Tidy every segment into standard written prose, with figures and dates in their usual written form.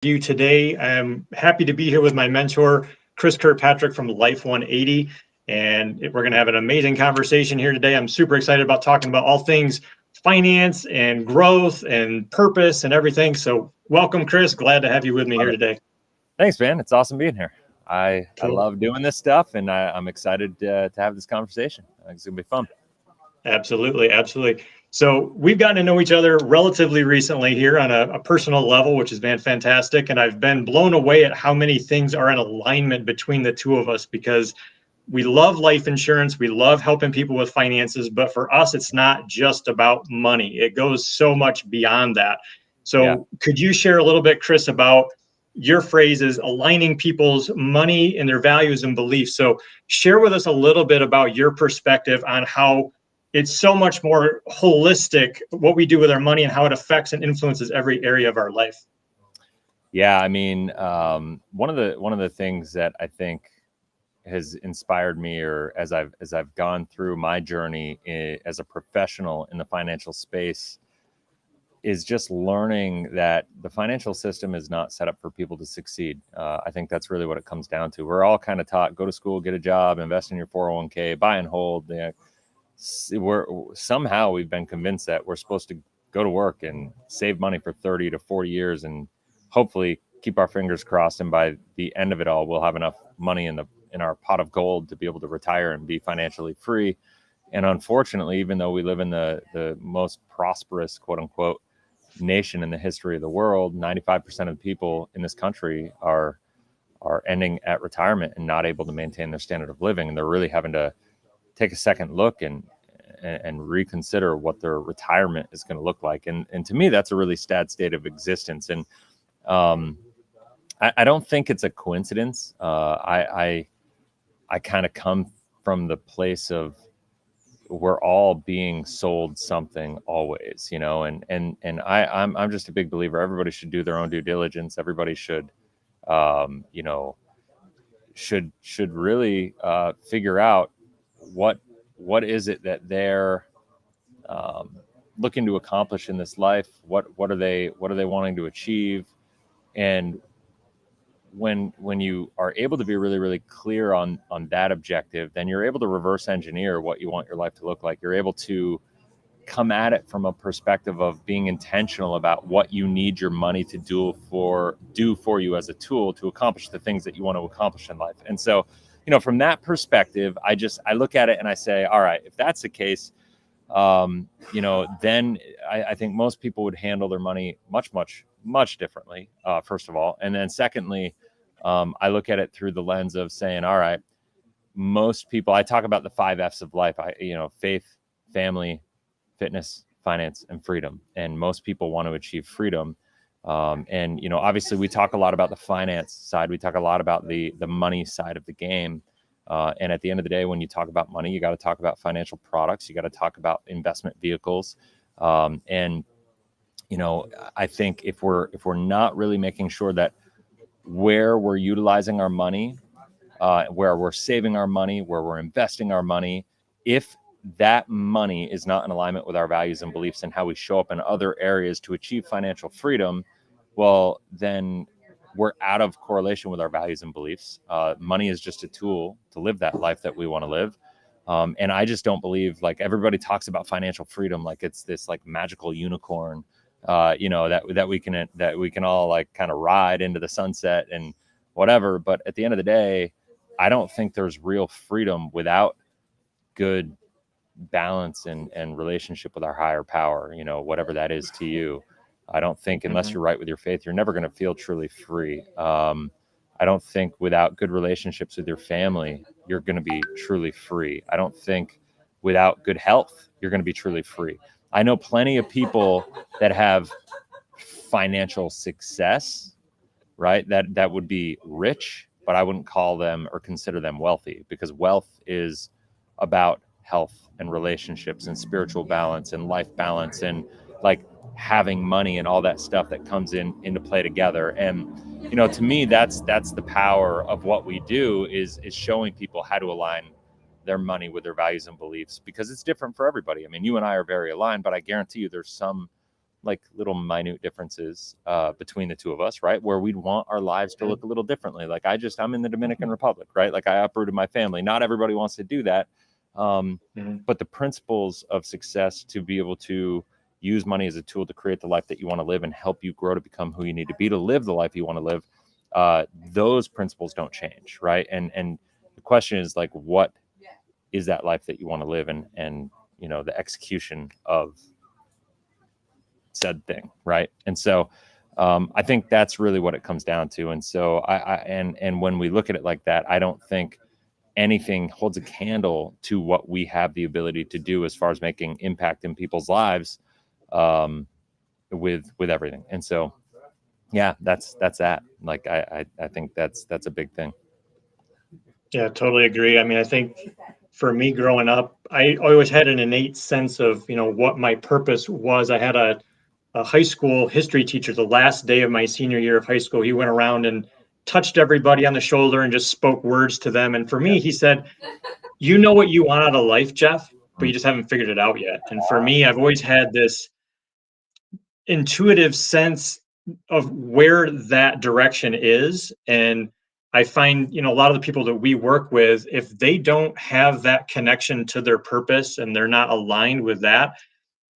you today. I'm happy to be here with my mentor, Chris Kirkpatrick from Life 180. And we're going to have an amazing conversation here today. I'm super excited about talking about all things finance and growth and purpose and everything. So welcome, Chris. Glad to have you with me Love here it. today. Thanks, man. It's awesome being here. I Cool. love doing this stuff, and I'm excited to have this conversation. I think it's going to be fun. Absolutely. Absolutely. So we've gotten to know each other relatively recently here on a personal level, which has been fantastic. And I've been blown away at how many things are in alignment between the two of us because we love life insurance. We love helping people with finances. But for us, it's not just about money, it goes so much beyond that. Yeah. So could you share a little bit, Chris, about your phrases aligning people's money and their values and beliefs? So share with us a little bit about your perspective on how it's so much more holistic what we do with our money and how it affects and influences every area of our life. Yeah. I mean, one of the things that I think has inspired me, or as I've gone through my journey as a professional in the financial space, is just learning that the financial system is not set up for people to succeed. I think that's really what it comes down to. We're all kind of taught, go to school, get a job, invest in your 401k, buy and hold. We've been convinced that we're supposed to go to work and save money for 30 to 40 years and hopefully keep our fingers crossed. And by the end of it all, we'll have enough money in our pot of gold to be able to retire and be financially free. And unfortunately, even though we live in the most prosperous, quote unquote, nation in the history of the world, 95% of people in this country are ending at retirement and not able to maintain their standard of living. And they're really having to take a second look and reconsider what their retirement is going to look like. And to me, that's a really sad state of existence. And I don't think it's a coincidence. I kind of come from the place of we're all being sold something always, I'm just a big believer. Everybody should do their own due diligence. Everybody should, you know, should really figure out what is it that they're um, looking to accomplish in this life. What are they wanting to achieve? And when you are able to be really, really clear on that objective, then you're able to reverse engineer what you want your life to look like. You're able to come at it from a perspective of being intentional about what you need your money to do for you as a tool to accomplish the things that you want to accomplish in life. And so, from that perspective, I look at it and I say, all right, if that's the case, then I think most people would handle their money much, much, much differently, first of all. And then secondly, I look at it through the lens of saying, all right, most people, I talk about the 5 F's of life, faith, family, fitness, finance, and freedom. And most people want to achieve freedom. Obviously we talk a lot about the finance side. We talk a lot about the money side of the game. And at the end of the day, when you talk about money, you got to talk about financial products. You got to talk about investment vehicles. I think if we're not really making sure that where we're utilizing our money, where we're saving our money, where we're investing our money, if that money is not in alignment with our values and beliefs and how we show up in other areas to achieve financial freedom, well, then we're out of correlation with our values and beliefs. Money is just a tool to live that life that we want to live. And I just don't believe, like, everybody talks about financial freedom like it's this like magical unicorn, that we can all like kind of ride into the sunset and whatever. But at the end of the day, I don't think there's real freedom without good balance and relationship with our higher power, whatever that is to you. I don't think unless you're right with your faith, you're never going to feel truly free. I don't think without good relationships with your family, you're going to be truly free. I don't think without good health, you're going to be truly free. I know plenty of people that have financial success, right? That would be rich, but I wouldn't call them or consider them wealthy, because wealth is about health and relationships and spiritual balance and life balance and like having money and all that stuff that comes into play together. And to me, that's the power of what we do is showing people how to align their money with their values and beliefs, because it's different for everybody. I mean, you and I are very aligned, but I guarantee you there's some like little minute differences between the two of us, right? Where we'd want our lives to look a little differently. Like I'm in the Dominican Republic, right? Like I uprooted my family. Not everybody wants to do that. But the principles of success to be able to use money as a tool to create the life that you want to live and help you grow to become who you need to be to live the life you want to live, those principles don't change, right? And the question is like, what is that life that you want to live, and you know, the execution of said thing, right? And so I think that's really what it comes down to. And so and when we look at it like that, I don't think anything holds a candle to what we have the ability to do as far as making impact in people's lives, with everything. And so yeah, that's that. Like I think that's a big thing. Yeah, totally agree. I mean, I think for me growing up, I always had an innate sense of, what my purpose was. I had a high school history teacher the last day of my senior year of high school. He went around and touched everybody on the shoulder and just spoke words to them. And for me, he said, you know what you want out of life, Jeff, but you just haven't figured it out yet. And for me, I've always had this intuitive sense of where that direction is. And I find, a lot of the people that we work with, if they don't have that connection to their purpose and they're not aligned with that,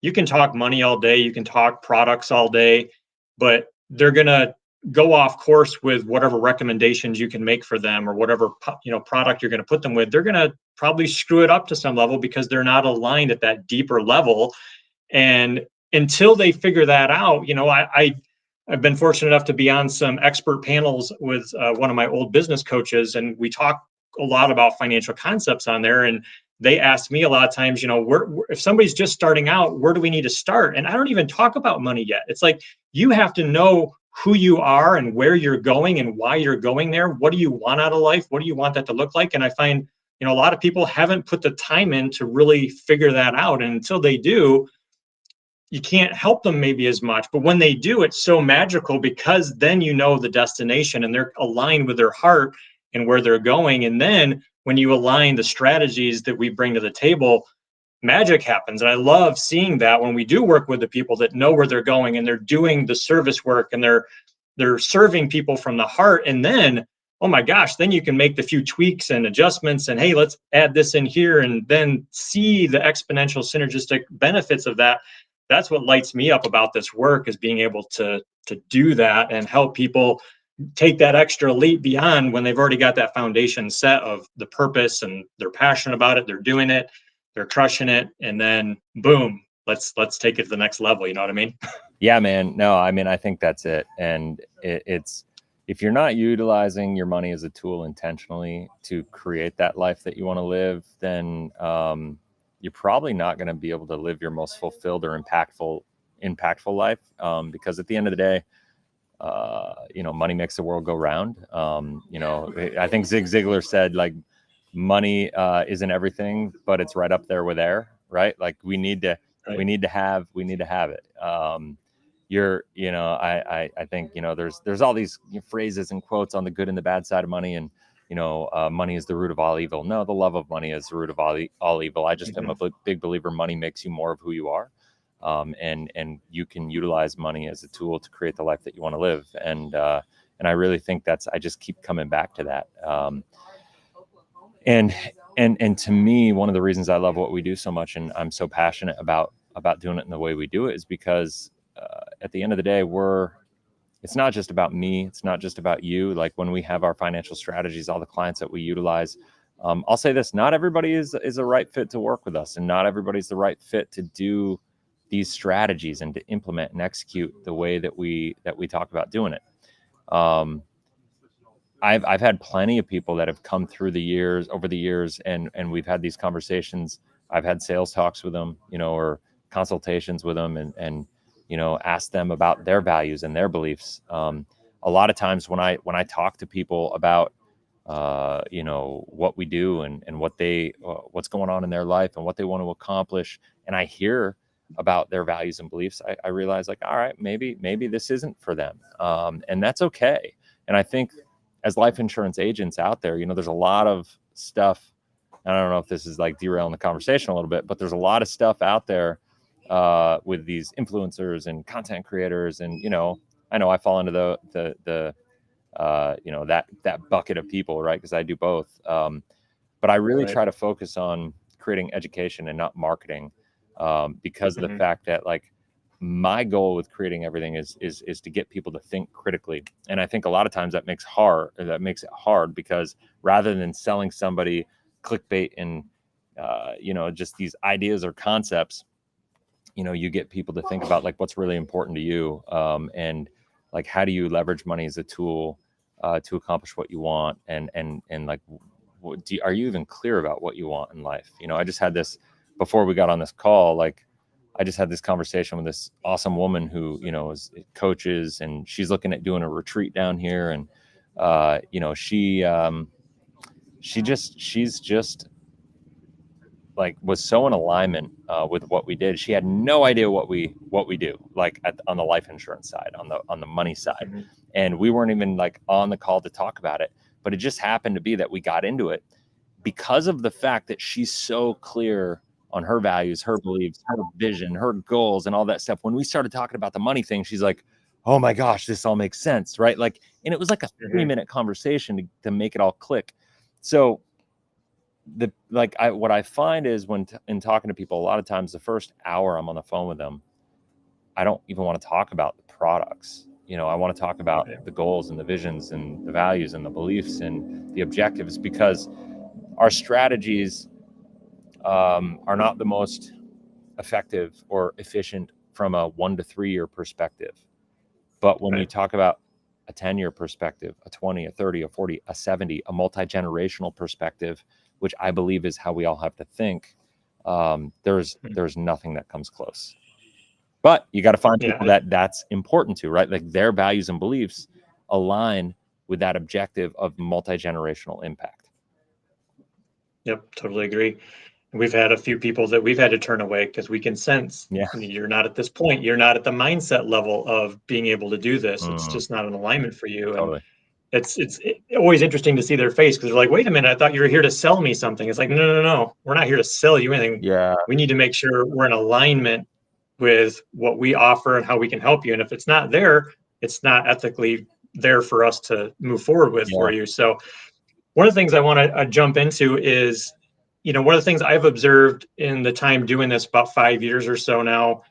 you can talk money all day, you can talk products all day, but they're going to go off course with whatever recommendations you can make for them, or whatever, product you're going to put them with. They're going to probably screw it up to some level because they're not aligned at that deeper level. And until they figure that out, I've been fortunate enough to be on some expert panels with one of my old business coaches, and we talk a lot about financial concepts on there. And they asked me a lot of times, if somebody's just starting out, where do we need to start? And I don't even talk about money yet. It's like, you have to know who you are and where you're going and why you're going there. What do you want out of life? What do you want that to look like? And I find, a lot of people haven't put the time in to really figure that out. And until they do, you can't help them maybe as much. But when they do, it's so magical, because then the destination and they're aligned with their heart and where they're going. And then when you align the strategies that we bring to the table, magic happens. And I love seeing that when we do work with the people that know where they're going and they're doing the service work and they're serving people from the heart. And then, oh my gosh, then you can make the few tweaks and adjustments and, hey, let's add this in here, and then see the exponential synergistic benefits of that. That's what lights me up about this work, is being able to do that and help people take that extra leap beyond when they've already got that foundation set of the purpose and they're passionate about it, they're doing it, they're crushing it, and then boom, let's take it to the next level. You know what I mean? Yeah, man. No, I mean, I think that's it. And it's, if you're not utilizing your money as a tool intentionally to create that life that you want to live, then you're probably not going to be able to live your most fulfilled or impactful life. Because at the end of the day, money makes the world go round. I think Zig Ziglar said, like, money isn't everything, but it's right up there with air, right? Like we need to have it. I think, there's all these phrases and quotes on the good and the bad side of money, and money is the root of all evil. No, the love of money is the root of all evil. I just am a big believer money makes you more of who you are. And you can utilize money as a tool to create the life that you want to live. And I really think I just keep coming back to that. And to me, one of the reasons I love what we do so much, and I'm so passionate about doing it in the way we do it, is because at the end of the day, it's not just about me. It's not just about you. Like when we have our financial strategies, all the clients that we utilize, I'll say this: not everybody is a right fit to work with us, and not everybody's the right fit to do these strategies and to implement and execute the way that we talk about doing it. I've had plenty of people that have come through over the years, and we've had these conversations. I've had sales talks with them, or consultations with them, and ask them about their values and their beliefs. A lot of times when I talk to people about what we do and what's going on in their life and what they want to accomplish, and I hear about their values and beliefs, I realize, like, all right, maybe this isn't for them. And that's okay. And I think as life insurance agents out there, there's a lot of stuff. I don't know if this is like derailing the conversation a little bit, but there's a lot of stuff out there with these influencers and content creators, and I know I fall into the that bucket of people, right? Because I do both. But I really try to focus on creating education and not marketing, because of the fact that, like, my goal with creating everything is to get people to think critically. And I think a lot of times that makes it hard, because rather than selling somebody clickbait and just these ideas or concepts, you get people to think about, like, what's really important to you, and like, how do you leverage money as a tool to accomplish what you want, and like, are you even clear about what you want in life? I just had this before we got on this call. Like, I just had this conversation with this awesome woman who is coaches, and she's looking at doing a retreat down here, and she's just like was so in alignment with what we did. She had no idea what we do, like on the life insurance side, on the money side. Mm-hmm. And we weren't even like on the call to talk about it, but it just happened to be that we got into it because of the fact that she's so clear on her values, her beliefs, her vision, her goals, and all that stuff. When we started talking about the money thing, she's like, oh my gosh, this all makes sense, right? Like, and it was like a 3-minute conversation to make it all click. So what I find is in talking to people, a lot of times the first hour I'm on the phone with them, I don't even want to talk about the products. I want to talk about the goals and the visions and the values and the beliefs and the objectives, because our strategies are not the most effective or efficient from a 1 to 3 year perspective. But when you talk about a 10-year perspective, a 20, a 30, a 40, a 70, a multi-generational perspective, which I believe is how we all have to think, there's nothing that comes close. But you got to find people that's important to, right? Like, their values and beliefs align with that objective of multi-generational impact. Yep, totally agree. We've had a few people that we've had to turn away because we can sense you're not at this point. You're not at the mindset level of being able to do this. It's just not an alignment for you. Totally. And it's always interesting to see their face, because they're like, wait a minute, I thought you were here to sell me something. It's like, no. We're not here to sell you anything. Yeah. We need to make sure we're in alignment with what we offer and how we can help you. And if it's not there, it's not ethically there for us to move forward with for you. So one of the things I want to jump into is, one of the things I've observed in the time doing this, about 5 years or so now,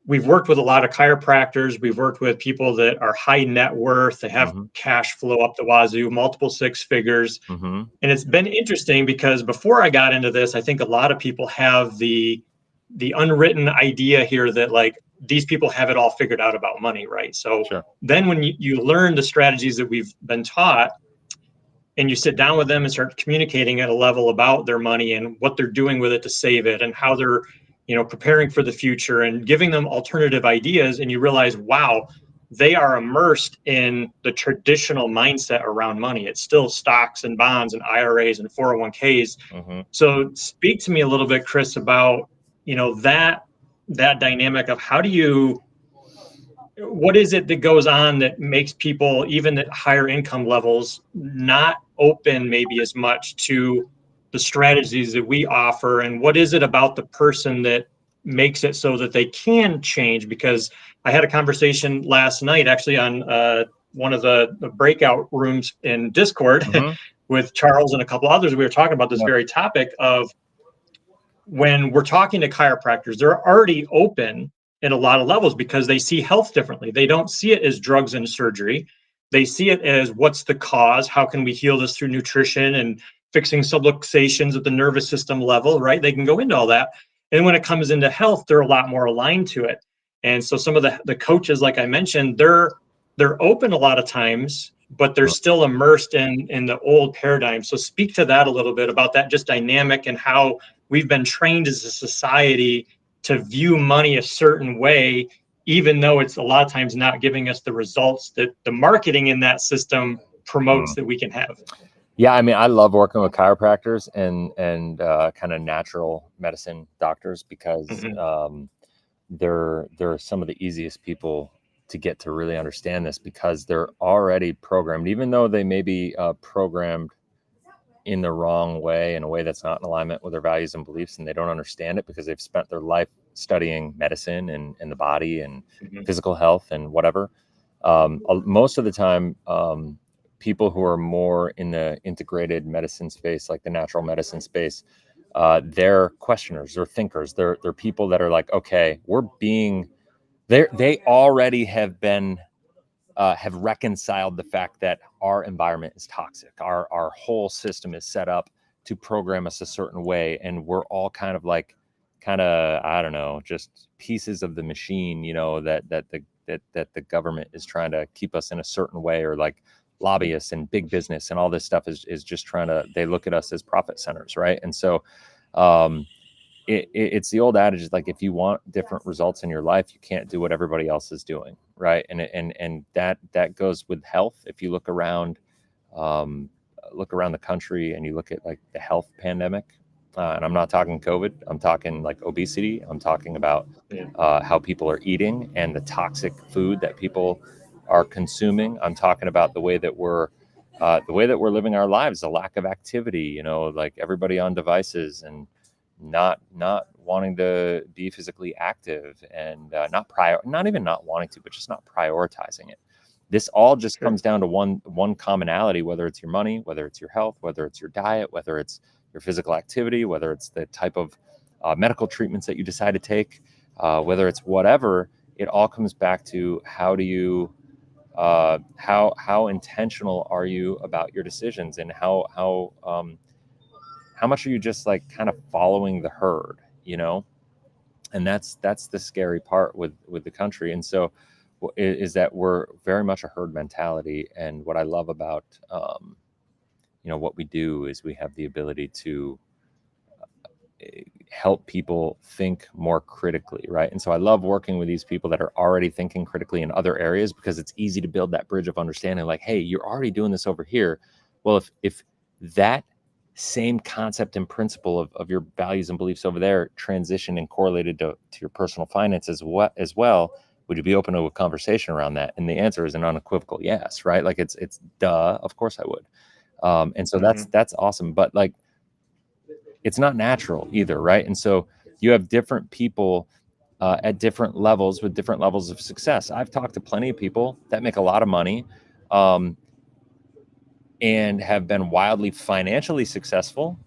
we've worked with a lot of chiropractors. We've worked with people that are high net worth. They have cash flow up the wazoo, multiple 6 figures. And it's been interesting because before I got into this, I think a lot of people have the unwritten idea here that, like, these people have it all figured out about money, right? So then when you learn the strategies that we've been taught, and you sit down with them and start communicating at a level about their money and what they're doing with it to save it, and how they're preparing for the future, and giving them alternative ideas, and you realize, wow, they are immersed in the traditional mindset around money. It's still stocks and bonds and IRAs and 401ks. So speak to me a little bit, Chris, about that dynamic of what is it that goes on that makes people, even at higher income levels, not open maybe as much to the strategies that we offer? And what is it about the person that makes it so that they can change? Because I had a conversation last night, actually, on one of the breakout rooms in Discord with Charles and a couple others. We were talking about this very topic of, when we're talking to chiropractors, they're already open in a lot of levels because they see health differently. They don't see it as drugs and surgery. They see it as, what's the cause? How can we heal this through nutrition and fixing subluxations at the nervous system level, right? They can go into all that. And when it comes into health, they're a lot more aligned to it. And so some of the coaches, like I mentioned, they're open a lot of times, but they're still immersed in the old paradigm. So speak to that a little bit, about that just dynamic, and how we've been trained as a society to view money a certain way, even though it's a lot of times not giving us the results that the marketing in that system promotes that we can have. Yeah, I mean, I love working with chiropractors and kind of natural medicine doctors, because they're some of the easiest people to get to really understand this, because they're already programmed, even though they may be programmed in the wrong way, in a way that's not in alignment with their values and beliefs, and they don't understand it because they've spent their life studying medicine and the body and Mhm. physical health and whatever. Most of the time, people who are more in the integrated medicine space, like the natural medicine space, they're questioners, they're thinkers, they're people that are like, okay, they already have reconciled the fact that our environment is toxic. Our whole system is set up to program us a certain way, and we're all kind of I don't know, just pieces of the machine, that the government is trying to keep us in a certain way, or like lobbyists and big business and all this stuff is just trying to, they look at us as profit centers, right? And so um, it's the old adage, like if you want different results in your life, you can't do what everybody else is doing, right? And that goes with health. If you um, look around the country and you look at like the health pandemic, and I'm not talking COVID, I'm talking like obesity, I'm talking about Yeah, how people are eating and the toxic food that people are consuming. I'm talking about the way that we're living our lives, the lack of activity, like everybody on devices and not wanting to be physically active, and not even not wanting to, but just not prioritizing it. This all just sure. comes down to one commonality, whether it's your money, whether it's your health, whether it's your diet, whether it's your physical activity, whether it's the type of medical treatments that you decide to take, whether it's whatever. It all comes back to how intentional are you about your decisions, and how much are you just like kind of following the herd, and that's the scary part with the country. And so is that we're very much a herd mentality. And what I love about what we do is we have the ability to help people think more critically, right? And so I love working with these people that are already thinking critically in other areas, because it's easy to build that bridge of understanding, like, hey, you're already doing this over here. Well, if that same concept and principle of your values and beliefs over there transition and correlated to your personal finances as well, would you be open to a conversation around that? And the answer is an unequivocal yes, right? Like it's duh, of course I would. And so Hmm. that's awesome. But like, it's not natural either, right? And so you have different people at different levels with different levels of success. I've talked to plenty of people that make a lot of money, um, and have been wildly financially successful,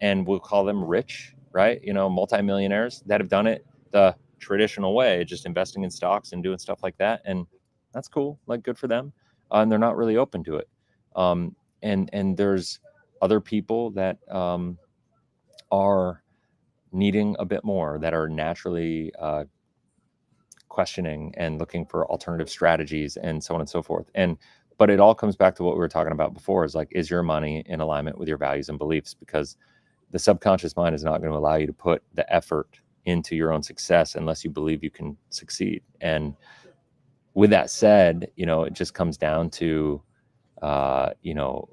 and we'll call them rich, right? Multimillionaires that have done it the traditional way, just investing in stocks and doing stuff like that. And that's cool, like good for them. And they're not really open to it. And there's other people that are needing a bit more, that are naturally questioning and looking for alternative strategies and so on and so forth. But it all comes back to what we were talking about before, is like, is your money in alignment with your values and beliefs? Because the subconscious mind is not going to allow you to put the effort into your own success unless you believe you can succeed. And with that said, it just comes down to uh, you know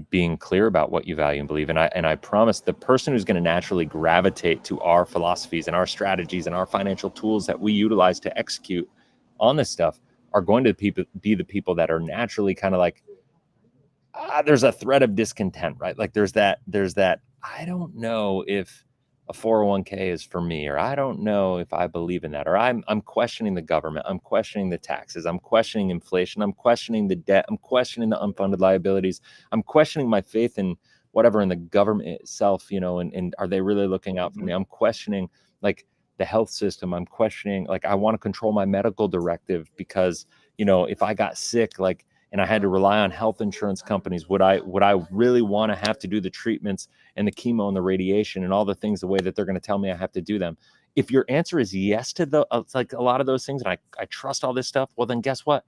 being clear about what you value and believe. And I promise, the person who's going to naturally gravitate to our philosophies and our strategies and our financial tools that we utilize to execute on this stuff are going to be the people that are naturally kind of like, there's a thread of discontent, right? Like there's that I don't know if a 401k is for me, or I don't know if I believe in that, or I'm questioning the government, I'm questioning the taxes, I'm questioning inflation, I'm questioning the debt, I'm questioning the unfunded liabilities, I'm questioning my faith in whatever in the government itself, and are they really looking out for me? I'm questioning like the health system. I'm questioning, like, I want to control my medical directive because, if I got sick, like, and I had to rely on health insurance companies, would I really want to have to do the treatments and the chemo and the radiation and all the things the way that they're going to tell me I have to do them? If your answer is yes to it's like a lot of those things, and I trust all this stuff, well, then guess what?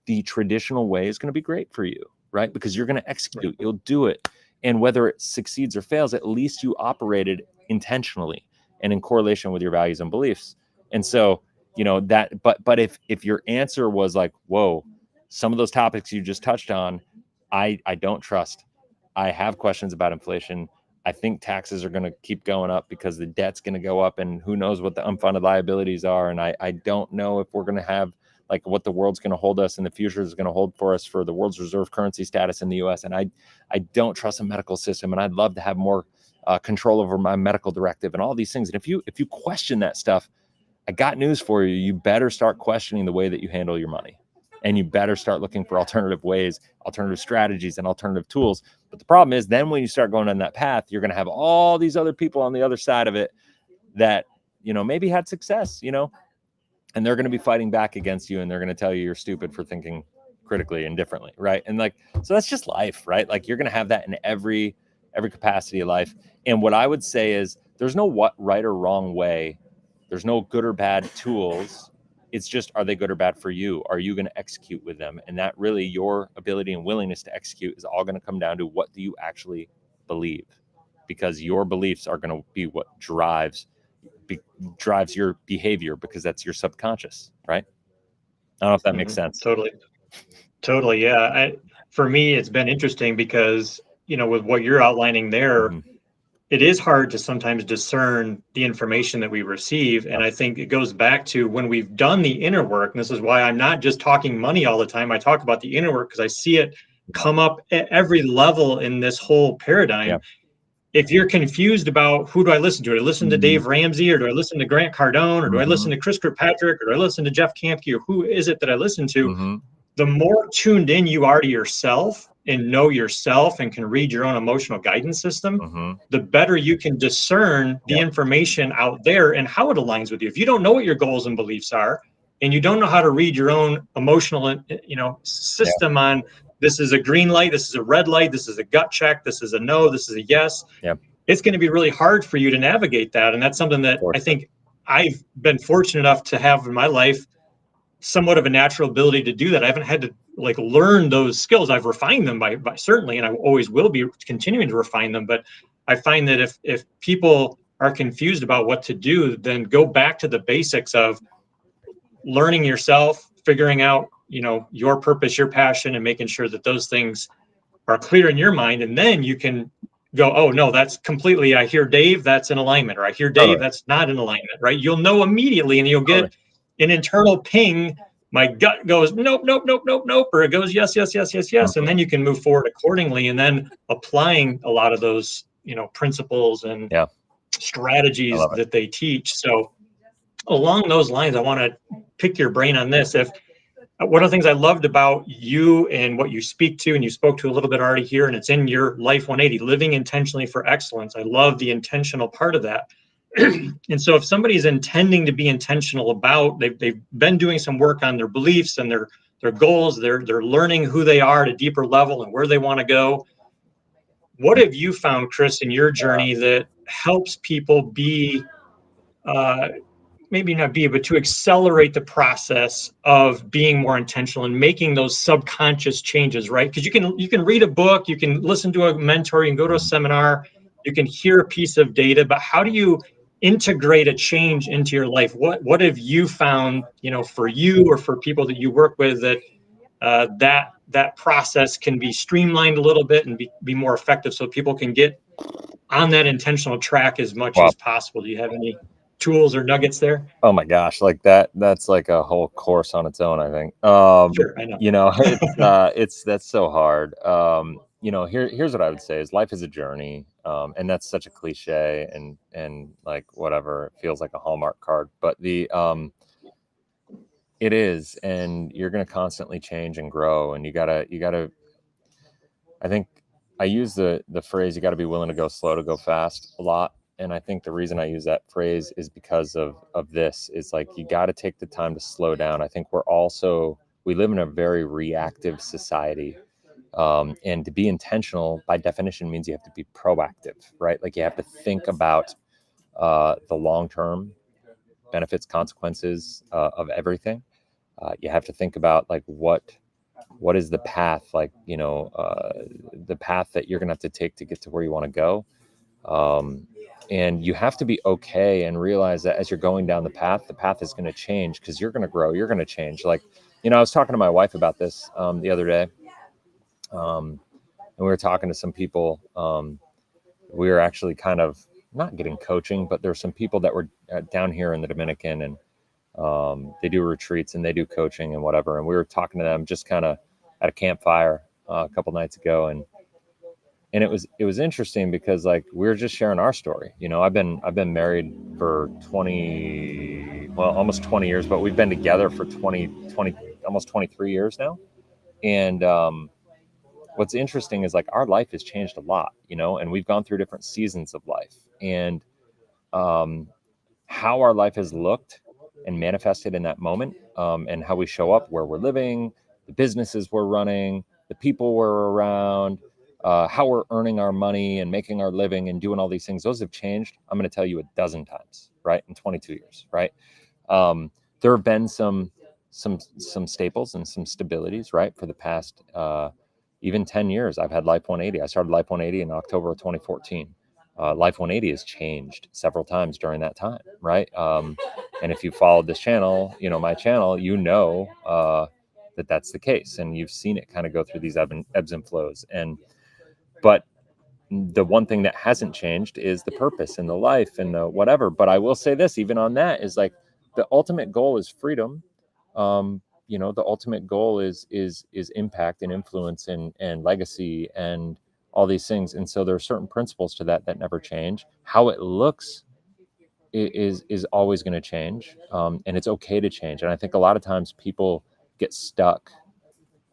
The traditional way is going to be great for you, right? Because you're going to execute, you'll do it. And whether it succeeds or fails, at least you operated intentionally and in correlation with your values and beliefs. And so, but if your answer was like, whoa, some of those topics you just touched on, I don't trust. I have questions about inflation. I think taxes are going to keep going up because the debt's going to go up, and who knows what the unfunded liabilities are. And I don't know if we're going to have, like, what the world's going to hold us in the future is going to hold for us for the world's reserve currency status in the US. And I don't trust the medical system. And I'd love to have more control over my medical directive, and all these things. And if you question that stuff, I got news for you. You better start questioning the way that you handle your money. And you better start looking for alternative ways, alternative strategies, and alternative tools. But the problem is then when you start going on that path, you're going to have all these other people on the other side of it that, maybe had success, and they're going to be fighting back against you, and they're going to tell you you're stupid for thinking critically and differently. Right. And so that's just life, right? Like you're going to have that in every capacity of life. And what I would say is there's no right or wrong way. There's no good or bad tools. It's just, are they good or bad for you? Are you going to execute with them? And that really, your ability and willingness to execute is all going to come down to what do you actually believe? Because your beliefs are going to be what drives your behavior, because that's your subconscious, right? I don't know if that makes sense. Totally. Yeah. For me, it's been interesting because, with what you're outlining there, it is hard to sometimes discern the information that we receive. And I think it goes back to when we've done the inner work. And this is why I'm not just talking money all the time. I talk about the inner work because I see it come up at every level in this whole paradigm. Yeah. If you're confused about who do I listen to? Do I listen to Dave Ramsey, or do I listen to Grant Cardone, or do I listen to Chris Kirkpatrick, or do I listen to Jeff Kamke, or who is it that I listen to? The more tuned in you are to yourself and know yourself and can read your own emotional guidance system, the better you can discern the information out there and how it aligns with you. If you don't know what your goals and beliefs are, and you don't know how to read your own emotional, system on this is a green light, this is a red light, this is a gut check, this is a no, this is a yes, it's going to be really hard for you to navigate that. And that's something that I think I've been fortunate enough to have in my life, somewhat of a natural ability to do that. I haven't had to learn those skills. I've refined them by certainly, and I always will be continuing to refine them. But I find that if people are confused about what to do, then go back to the basics of learning yourself, figuring out, your purpose, your passion, and making sure that those things are clear in your mind. And then you can go, oh no, that's completely, I hear Dave, that's in alignment, or I hear Dave, that's not in alignment, right? You'll know immediately, and you'll get an internal ping. My gut goes, nope, nope, nope, nope, nope, or it goes, yes, yes, yes, yes, yes. And then you can move forward accordingly. And then applying a lot of those, principles and strategies that they teach. So along those lines, I want to pick your brain on this. If one of the things I loved about you and what you speak to, and you spoke to a little bit already here, and it's in your Life 180, living intentionally for excellence. I love the intentional part of that. And so if somebody's intending to be intentional about, they've been doing some work on their beliefs and their goals, they're learning who they are at a deeper level and where they want to go. What have you found, Chris, in your journey that helps people be, maybe not be, but to accelerate the process of being more intentional and making those subconscious changes, right? Because you can read a book, you can listen to a mentor, you can go to a seminar, you can hear a piece of data, but how do you integrate a change into your life? What have you found, for you or for people that you work with, that that process can be streamlined a little bit and be more effective, so people can get on that intentional track as much as possible? Do you have any tools or nuggets there? Oh my gosh, that's like a whole course on its own, I think. Sure, I know. That's so hard. Here's what I would say is life is a journey. And that's such a cliche and like whatever, it feels like a Hallmark card, but it is, and you're going to constantly change and grow, and you gotta, I think I use the phrase, you got to be willing to go slow to go fast a lot. And I think the reason I use that phrase is because of this. It's like, you got to take the time to slow down. I think we live in a very reactive society. And to be intentional, by definition, means you have to be proactive, right? Like you have to think about the long-term benefits, consequences of everything. You have to think about like what is the path, like, the path that you're going to have to take to get to where you want to go. And you have to be okay and realize that as you're going down the path is going to change, because you're going to grow, you're going to change. Like, I was talking to my wife about this the other day. And we were talking to some people. We were actually kind of not getting coaching, but there's some people that were down here in the Dominican, and they do retreats and they do coaching and whatever. And we were talking to them just kind of at a campfire a couple nights ago. And And it was interesting because like we were just sharing our story. I've been married for 20, well, almost 20 years, but we've been together for 20, almost 23 years now. And what's interesting is like our life has changed a lot, and we've gone through different seasons of life. And um, how our life has looked and manifested in that moment, and how we show up where we're living, the businesses we're running, the people we're around, how we're earning our money and making our living and doing all these things, those have changed. I'm going to tell you a dozen times, right? In 22 years, right? There have been some staples and some stabilities, right? For the past even 10 years, I've had Life 180. I started Life 180 in October of 2014. Life 180 has changed several times during that time, right? And if you followed this channel, my channel, that that's the case, and you've seen it kind of go through these ebbs and flows. But the one thing that hasn't changed is the purpose and the life and the whatever. But I will say this, even on that, is like the ultimate goal is freedom. The ultimate goal is impact and influence and legacy and all these things. And so there are certain principles to that never change. How it looks is always going to change, and it's okay to change. And I think a lot of times people get stuck,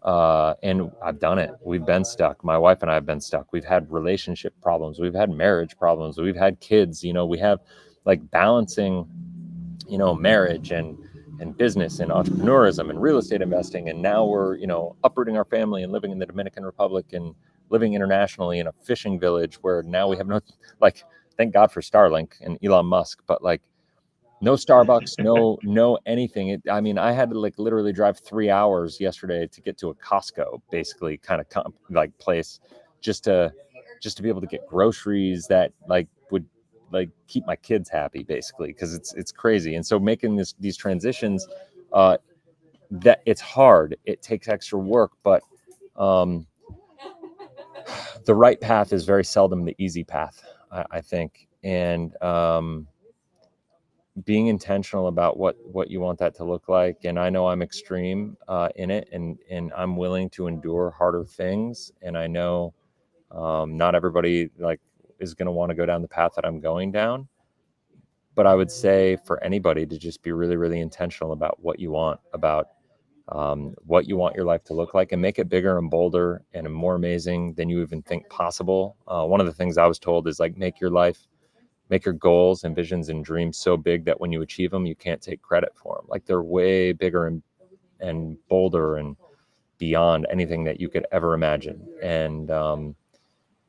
and I've done it. We've been stuck. My wife and I have been stuck. We've had relationship problems. We've had marriage problems. We've had kids. We have like balancing, marriage and business and entrepreneurism and real estate investing. And now we're, uprooting our family and living in the Dominican Republic and living internationally in a fishing village where now we have no, like, thank God for Starlink and Elon Musk, but like no Starbucks, no anything. I mean, I had to like literally drive 3 hours yesterday to get to a Costco, basically kind of like place, just to be able to get groceries that like would like keep my kids happy, basically, because it's crazy. And so making these transitions, that it's hard. It takes extra work, but um, the right path is very seldom the easy path, I think. And being intentional about what you want that to look like. And I know I'm extreme in it, and I'm willing to endure harder things. And I know not everybody like is going to want to go down the path that I'm going down. But I would say for anybody to just be really, really intentional about what you want, about what you want your life to look like, and make it bigger and bolder and more amazing than you even think possible. One of the things I was told is like make your goals and visions and dreams so big that when you achieve them, you can't take credit for them. Like they're way bigger and bolder and beyond anything that you could ever imagine. And,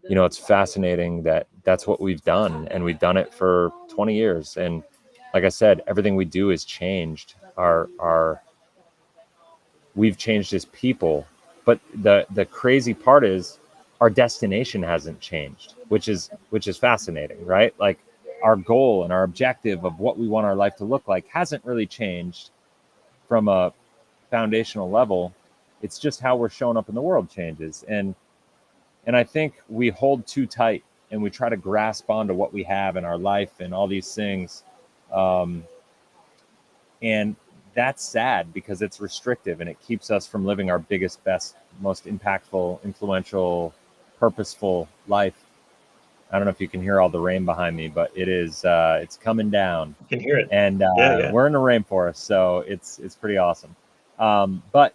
it's fascinating that that's what we've done, and we've done it for 20 years. And like I said, everything we do has changed. We've changed as people, but the crazy part is our destination hasn't changed, which is fascinating, right? Like our goal and our objective of what we want our life to look like hasn't really changed from a foundational level. It's just how we're showing up in the world changes. And I think we hold too tight and we try to grasp onto what we have in our life and all these things. Um, and that's sad because it's restrictive and it keeps us from living our biggest, best, most impactful, influential, purposeful life. I don't know if you can hear all the rain behind me, but it's coming down. You can hear it. And Yeah. we're in a rainforest, so it's pretty awesome. But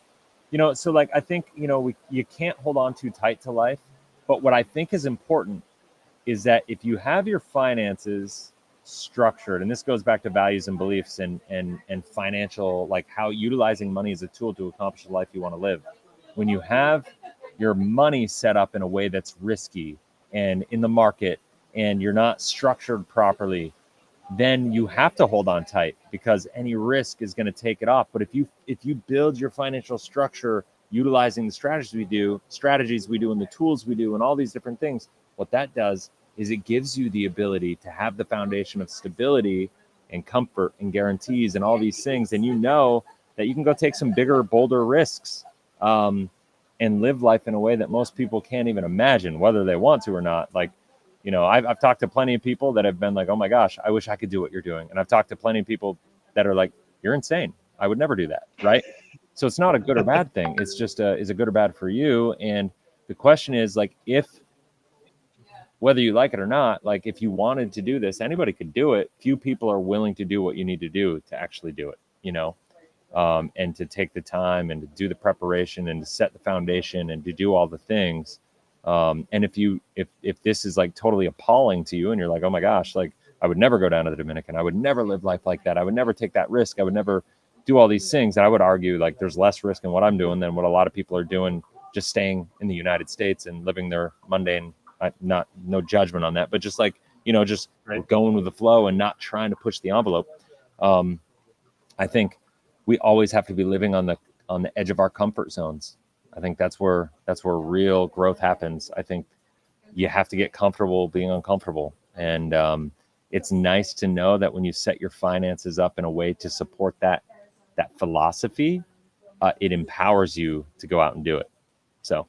so like I think you can't hold on too tight to life. But what I think is important is that if you have your finances structured, and this goes back to values and beliefs and financial, like how utilizing money as a tool to accomplish the life you want to live. When you have your money set up in a way that's risky and in the market, and you're not structured properly, then you have to hold on tight because any risk is going to take it off. But if you build your financial structure utilizing the strategies we do and the tools we do and all these different things, what that does is it gives you the ability to have the foundation of stability and comfort and guarantees and all these things. And that you can go take some bigger, bolder risks, and live life in a way that most people can't even imagine, whether they want to or not. Like, I've talked to plenty of people that have been like, oh my gosh, I wish I could do what you're doing. And I've talked to plenty of people that are like, you're insane. I would never do that. Right. So it's not a good or bad thing. It's just is it good or bad for you? And the question is like, if whether you like it or not, like if you wanted to do this, anybody could do it. Few people are willing to do what you need to do to actually do it, you know, and to take the time and to do the preparation and to set the foundation and to do all the things. And if this is like totally appalling to you and you're like, oh my gosh, like I would never go down to the Dominican, I would never live life like that, I would never take that risk, I would never do all these things. And I would argue like there's less risk in what I'm doing than what a lot of people are doing, just staying in the United States and living their mundane, not no judgment on that, but just like, you know, just Right. going with the flow and not trying to push the envelope. I think we always have to be living on the edge of our comfort zones. I think that's where real growth happens. I think you have to get comfortable being uncomfortable. And it's nice to know that when you set your finances up in a way to support that philosophy, it empowers you to go out and do it. So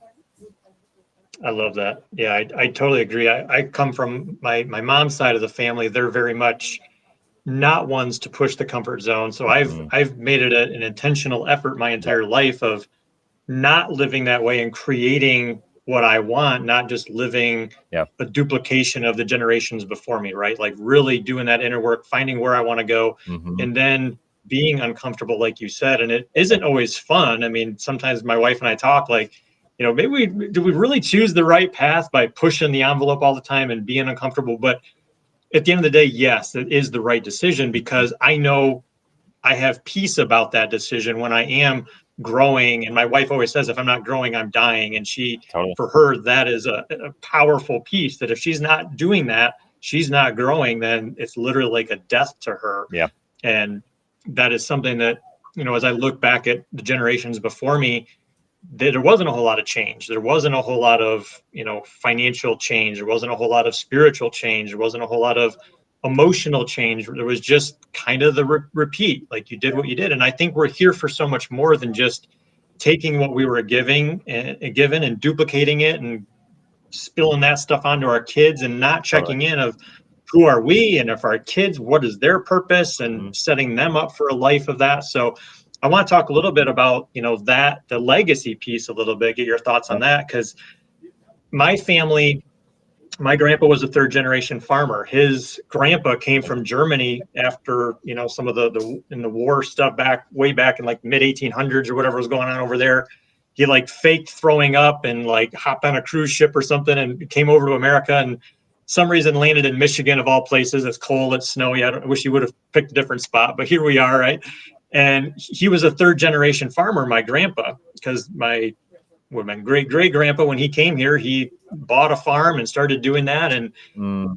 I love that. Yeah, I totally agree. I come from my mom's side of the family. They're very much not ones to push the comfort zone. So I've made it an intentional effort my entire life of not living that way and creating what I want, not just living yeah. a duplication of the generations before me, right? Like really doing that inner work, finding where I want to go, and then being uncomfortable, like you said. And it isn't always fun. I mean, sometimes my wife and I talk like, you know, maybe do we really choose the right path by pushing the envelope all the time and being uncomfortable? But at the end of the day, yes, it is the right decision because I know I have peace about that decision when I am growing. And my wife always says, if I'm not growing, I'm dying. And Totally. for her, that is a powerful piece that if she's not doing that, she's not growing, then it's literally like a death to her. Yeah. And that is something that, you know, as I look back at the generations before me, there wasn't a whole lot of change. There wasn't a whole lot of, you know, financial change. There wasn't a whole lot of spiritual change. There wasn't a whole lot of emotional change. There was just kind of the repeat, like you did what you did. And I think we're here for so much more than just taking what we were given and duplicating it and spilling that stuff onto our kids and not checking in of who are we and if our kids, what is their purpose and setting them up for a life of that. So I want to talk a little bit about, you know, that the legacy piece a little bit, get your thoughts on that. Because my family, my grandpa was a third generation farmer. His grandpa came from Germany after, you know, some of the in the war stuff way back in like mid 1800s or whatever was going on over there. He like faked throwing up and like hopped on a cruise ship or something and came over to America and some reason landed in Michigan of all places. It's cold, it's snowy. I wish he would have picked a different spot, but here we are, right? And he was a third generation farmer, my grandpa, because my great grandpa, when he came here, he bought a farm and started doing that. And,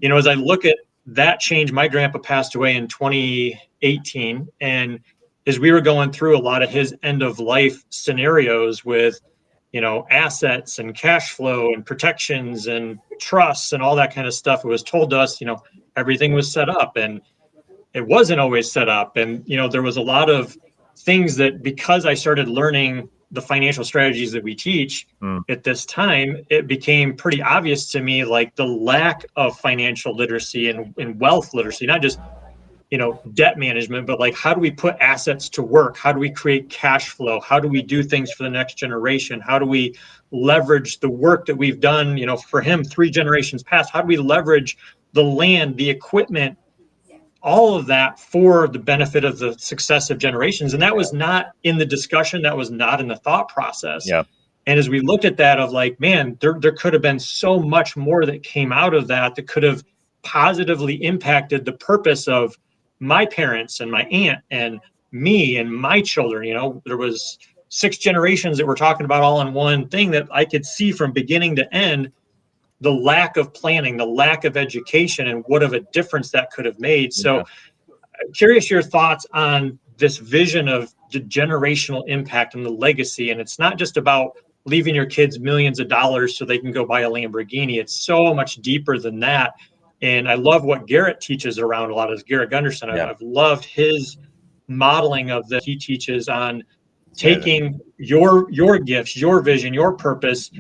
you know, as I look at that change, my grandpa passed away in 2018. And as we were going through a lot of his end of life scenarios with, you know, assets and cash flow and protections and trusts and all that kind of stuff, it was told to us, you know, everything was set up and it wasn't always set up. And, you know, there was a lot of things that because I started learning the financial strategies that we teach at this time, it became pretty obvious to me, like the lack of financial literacy and wealth literacy, not just, you know, debt management, but like, how do we put assets to work? How do we create cash flow? How do we do things for the next generation? How do we leverage the work that we've done, you know, for him, 3 generations past? How do we leverage the land, the equipment, all of that for the benefit of the successive generations? And that was not in the discussion. That was not in the thought process. Yeah. And as we looked at that of like, man, there could have been so much more that came out of that could have positively impacted the purpose of my parents and my aunt and me and my children. You know, there was 6 generations that we're talking about all in one thing that I could see from beginning to end the lack of planning, the lack of education, and what of a difference that could have made. So I'm curious your thoughts on this vision of the generational impact and the legacy. And it's not just about leaving your kids millions of dollars so they can go buy a Lamborghini. It's so much deeper than that. And I love what Garrett teaches around a lot of Garrett Gunderson. I've loved his modeling of that. He teaches on taking your gifts, your vision, your purpose,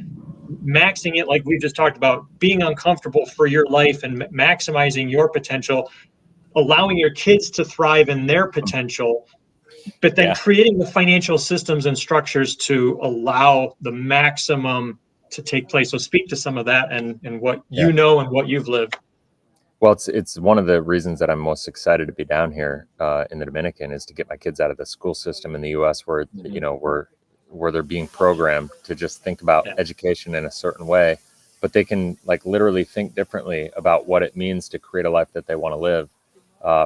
maxing it, like we just talked about, being uncomfortable for your life and maximizing your potential, allowing your kids to thrive in their potential, but then creating the financial systems and structures to allow the maximum to take place. So speak to some of that and what Yeah. you know and what you've lived. Well, it's one of the reasons that I'm most excited to be down here in the Dominican is to get my kids out of the school system in the U.S. where Mhm. where they're being programmed to just think about Yeah, education in a certain way, but they can like literally think differently about what it means to create a life that they want to live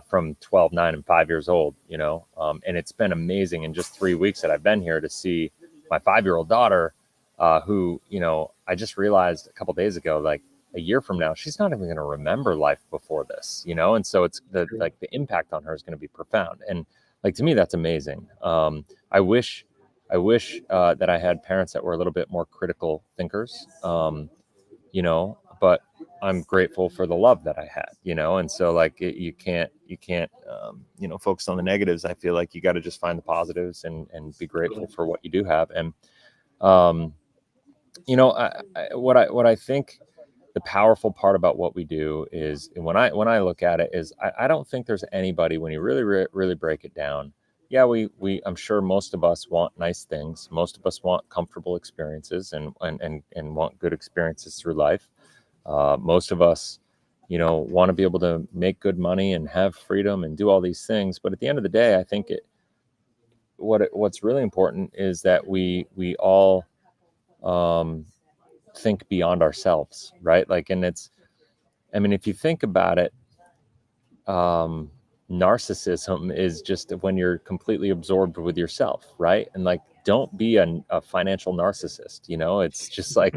from 12, 9, and 5 years old. And it's been amazing in just 3 weeks that I've been here to see my 5-year-old daughter, who I just realized a couple days ago, like a year from now, she's not even going to remember life before this, and so it's the impact on her is going to be profound. And like, to me, that's amazing. I wish that I had parents that were a little bit more critical thinkers, but I'm grateful for the love that I had, and so like you can't focus on the negatives. I feel like you got to just find the positives and be grateful totally. for what you do have. And um, what I think the powerful part about what we do is, and when I look at it, is I don't think there's anybody, when you really break it down. Yeah, we I'm sure most of us want nice things. Most of us want comfortable experiences and want good experiences through life. Most of us, want to be able to make good money and have freedom and do all these things. But at the end of the day, I think what's really important is that we all um, think beyond ourselves, right? Like, and I mean, if you think about it, um, narcissism is just when you're completely absorbed with yourself, right? And like, don't be a financial narcissist. It's just like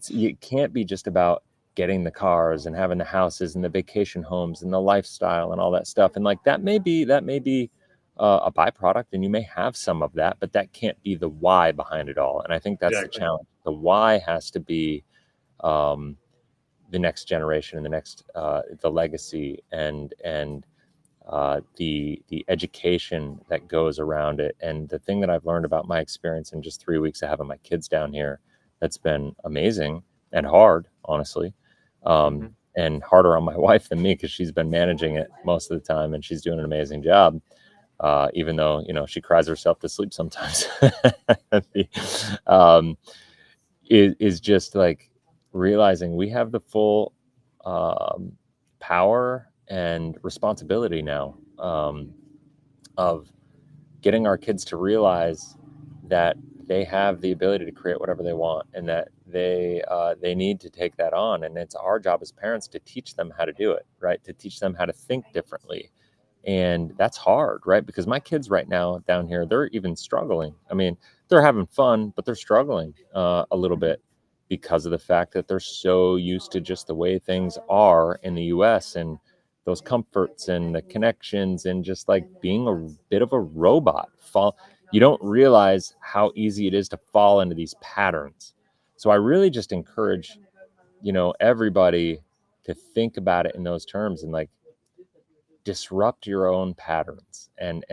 you can't be just about getting the cars and having the houses and the vacation homes and the lifestyle and all that stuff. And like, that may be a byproduct, and you may have some of that, but that can't be the why behind it all. And I think that's the Exactly. challenge. The why has to be um, the next generation and the legacy and the education that goes around it. And the thing that I've learned about my experience in just 3 weeks of having my kids down here, that's been amazing and hard, honestly, Hmm. and harder on my wife than me because she's been managing it most of the time and she's doing an amazing job. Even though she cries herself to sleep sometimes. um, is just like realizing we have the full um, power and responsibility now, of getting our kids to realize that they have the ability to create whatever they want, and that they need to take that on. And it's our job as parents to teach them how to do it, right? To teach them how to think differently. And that's hard, right? Because my kids right now down here, they're even struggling. I mean, they're having fun, but they're struggling a little Hmm. bit because of the fact that they're so used to just the way things are in the US, and those comforts and the connections and just like being a bit of a robot. You don't realize how easy it is to fall into these patterns. So I really just encourage, everybody to think about it in those terms and like disrupt your own patterns, and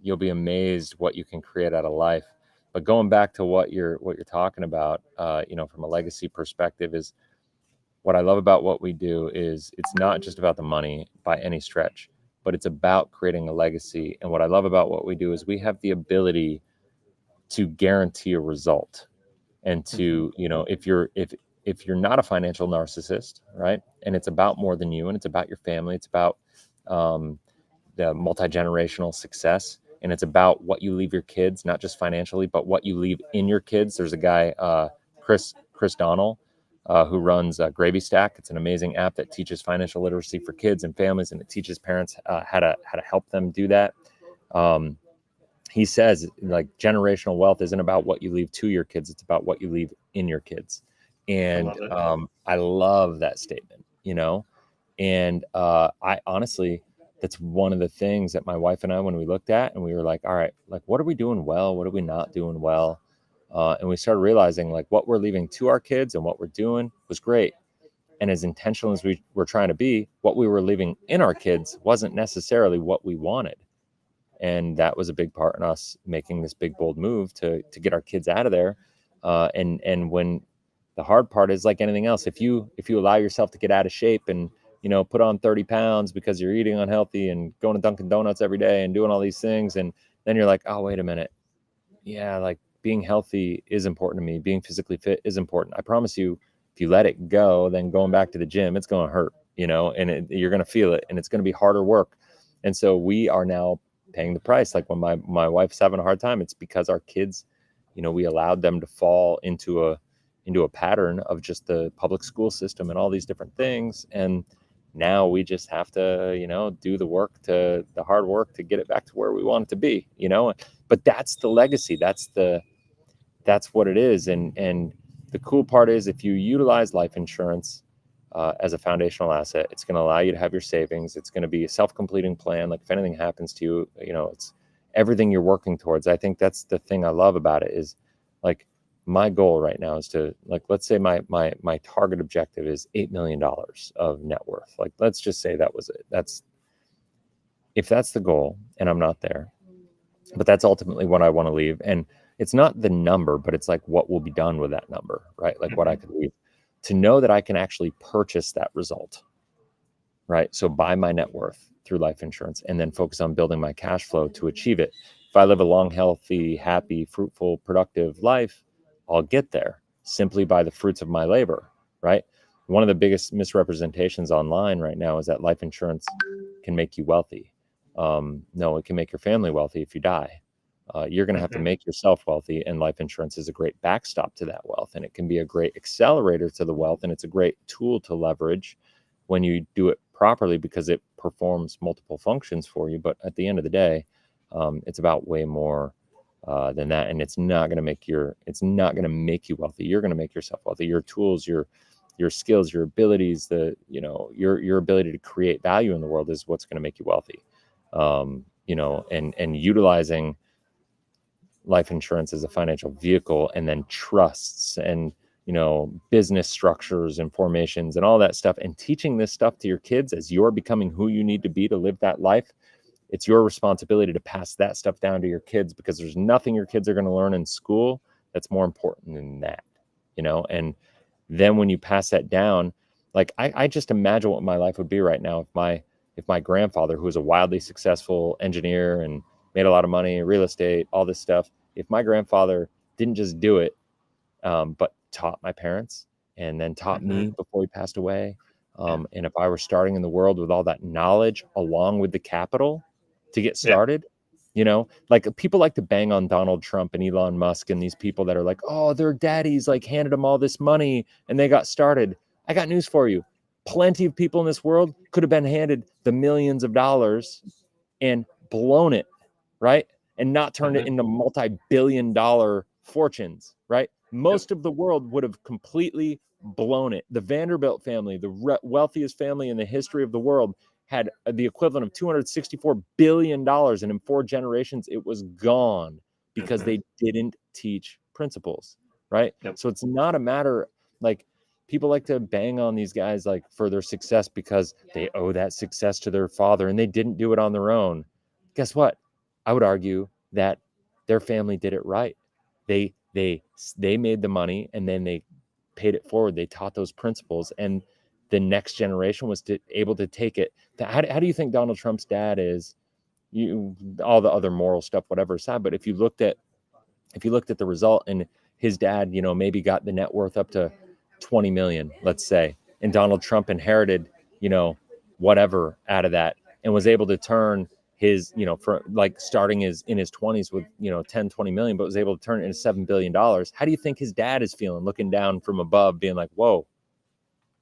you'll be amazed what you can create out of life. But going back to what you're talking about, from a legacy perspective, is what I love about what we do is it's not just about the money by any stretch, but it's about creating a legacy. And what I love about what we do is we have the ability to guarantee a result, and Hmm. to, if you're not a financial narcissist, right? And it's about more than you, and it's about your family, it's about um, the multi-generational success, and it's about what you leave your kids, not just financially, but what you leave in your kids. There's a guy, Chris Donnell, who runs Gravy Stack. It's an amazing app that teaches financial literacy for kids and families, and it teaches parents how to help them do that. um, he says, like, generational wealth isn't about what you leave to your kids, it's about what you leave in your kids. I And love it. I love that statement, and I honestly, that's one of the things that my wife and I, when we looked at, and we were like, all right, like, what are we doing well? What are we not doing well? And we started realizing like what we're leaving to our kids and what we're doing was great. And as intentional as we were trying to be, what we were leaving in our kids wasn't necessarily what we wanted. And that was a big part in us making this big bold move to get our kids out of there. And when the hard part is like anything else, if you allow yourself to get out of shape and put on 30 pounds because you're eating unhealthy and going to Dunkin' Donuts every day and doing all these things, and then you're like, oh, wait a minute, yeah, like being healthy is important to me. Being physically fit is important. I promise you, if you let it go, then going back to the gym, it's going to hurt, and you're going to feel it, and it's going to be harder work. And so we are now paying the price. Like when my wife's having a hard time, it's because our kids, we allowed them to fall into a pattern of just the public school system and all these different things. And now we just have to, do the hard work to get it back to where we want it to be, but that's the legacy. That's what it is. And the cool part is if you utilize life insurance as a foundational asset, it's going to allow you to have your savings. It's going to be a self-completing plan. Like if anything happens to you, it's everything you're working towards. I think that's the thing I love about it is like my goal right now is to let's say my target objective is $8 million of net worth. Like, let's just say that was it. If that's the goal and I'm not there, but that's ultimately what I want to leave. And it's not the number, but it's like what will be done with that number, right? Like what I could leave. To know that I can actually purchase that result, right? So buy my net worth through life insurance and then focus on building my cash flow to achieve it. If I live a long, healthy, happy, fruitful, productive life, I'll get there simply by the fruits of my labor, right? One of the biggest misrepresentations online right now is that life insurance can make you wealthy. No, it can make your family wealthy if you die. You're going to have to make yourself wealthy, and life insurance is a great backstop to that wealth, and it can be a great accelerator to the wealth, and it's a great tool to leverage when you do it properly because it performs multiple functions for you. But at the end of the day, it's about way more than that, and it's not going to make you wealthy. You're going to make yourself wealthy. Your tools, your skills, your abilities, your ability to create value in the world is what's going to make you wealthy. And utilizing life insurance as a financial vehicle, and then trusts and business structures and formations and all that stuff, and teaching this stuff to your kids as you're becoming who you need to be to live that life. It's your responsibility to pass that stuff down to your kids, because there's nothing your kids are going to learn in school that's more important than that, and then when you pass that down, like I just imagine what my life would be right now if my grandfather, who was a wildly successful engineer and made a lot of money, real estate, all this stuff, if my grandfather didn't just do it, but taught my parents and then taught me before he passed away, and if I were starting in the world with all that knowledge along with the capital to get started, like people like to bang on Donald Trump and Elon Musk and these people that are like, oh, their daddies like handed them all this money and they got started. I got news for you. Plenty of people in this world could have been handed the millions of dollars and blown it, right? And not turned it into multi-billion-dollar fortunes, right? Most of the world would have completely blown it. The Vanderbilt family, the wealthiest family in the history of the world, had the equivalent of $264 billion. And in 4 generations, it was gone because they didn't teach principles, right? So it's not a matter, like, people like to bang on these guys like for their success because they owe that success to their father and they didn't do it on their own. Guess what? I would argue that their family did it right. They made the money and then they paid it forward. They taught those principles, and the next generation was able to take it. How do you think Donald Trump's dad is? All the other moral stuff, whatever aside, but if you looked at the result, and his dad, maybe got the net worth up to 20 million, let's say, and Donald Trump inherited, whatever out of that, and was able to turn his, for like starting in his 20s with, 10, 20 million, but was able to turn it into $7 billion. How do you think his dad is feeling looking down from above, being like, whoa,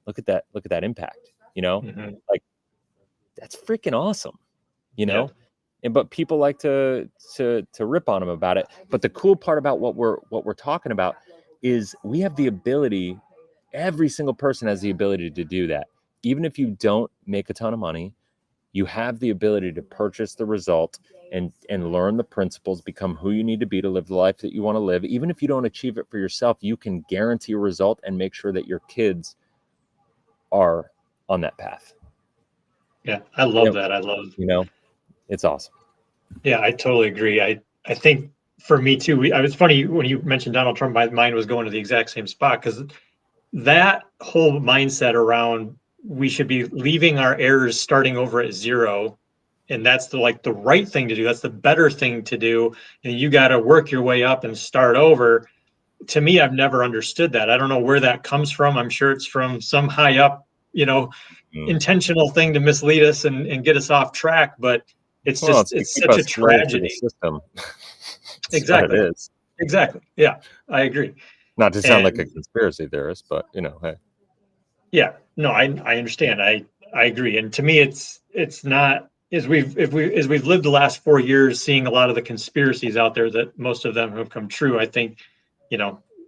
look at that impact, like that's freaking awesome, but people like to rip on him about it. But the cool part about what we're talking about is we have the ability, every single person has the ability to do that. Even if you don't make a ton of money, you have the ability to purchase the result and learn the principles, become who you need to be to live the life that you want to live. Even if you don't achieve it for yourself, you can guarantee a result and make sure that your kids are on that path. Yeah, I love that. I love, it's awesome. Yeah, I totally agree. I think for me too, it's funny when you mentioned Donald Trump, my mind was going to the exact same spot, because that whole mindset around we should be leaving our heirs starting over at zero and that's the right thing to do. That's the better thing to do. And you got to work your way up and start over. To me, I've never understood that. I don't know where that comes from. I'm sure it's from some high up, Mm. intentional thing to mislead us and get us off track. But Well, it's to it's keep such a us loyal to the tragedy. system. That's what it Exactly. is. Exactly. Yeah, I agree. Not to sound like a And conspiracy theorist, but hey. yeah, no, I understand. I agree. And to me, it's not as we've lived the last 4 years seeing a lot of the conspiracies out there that most of them have come true. I think,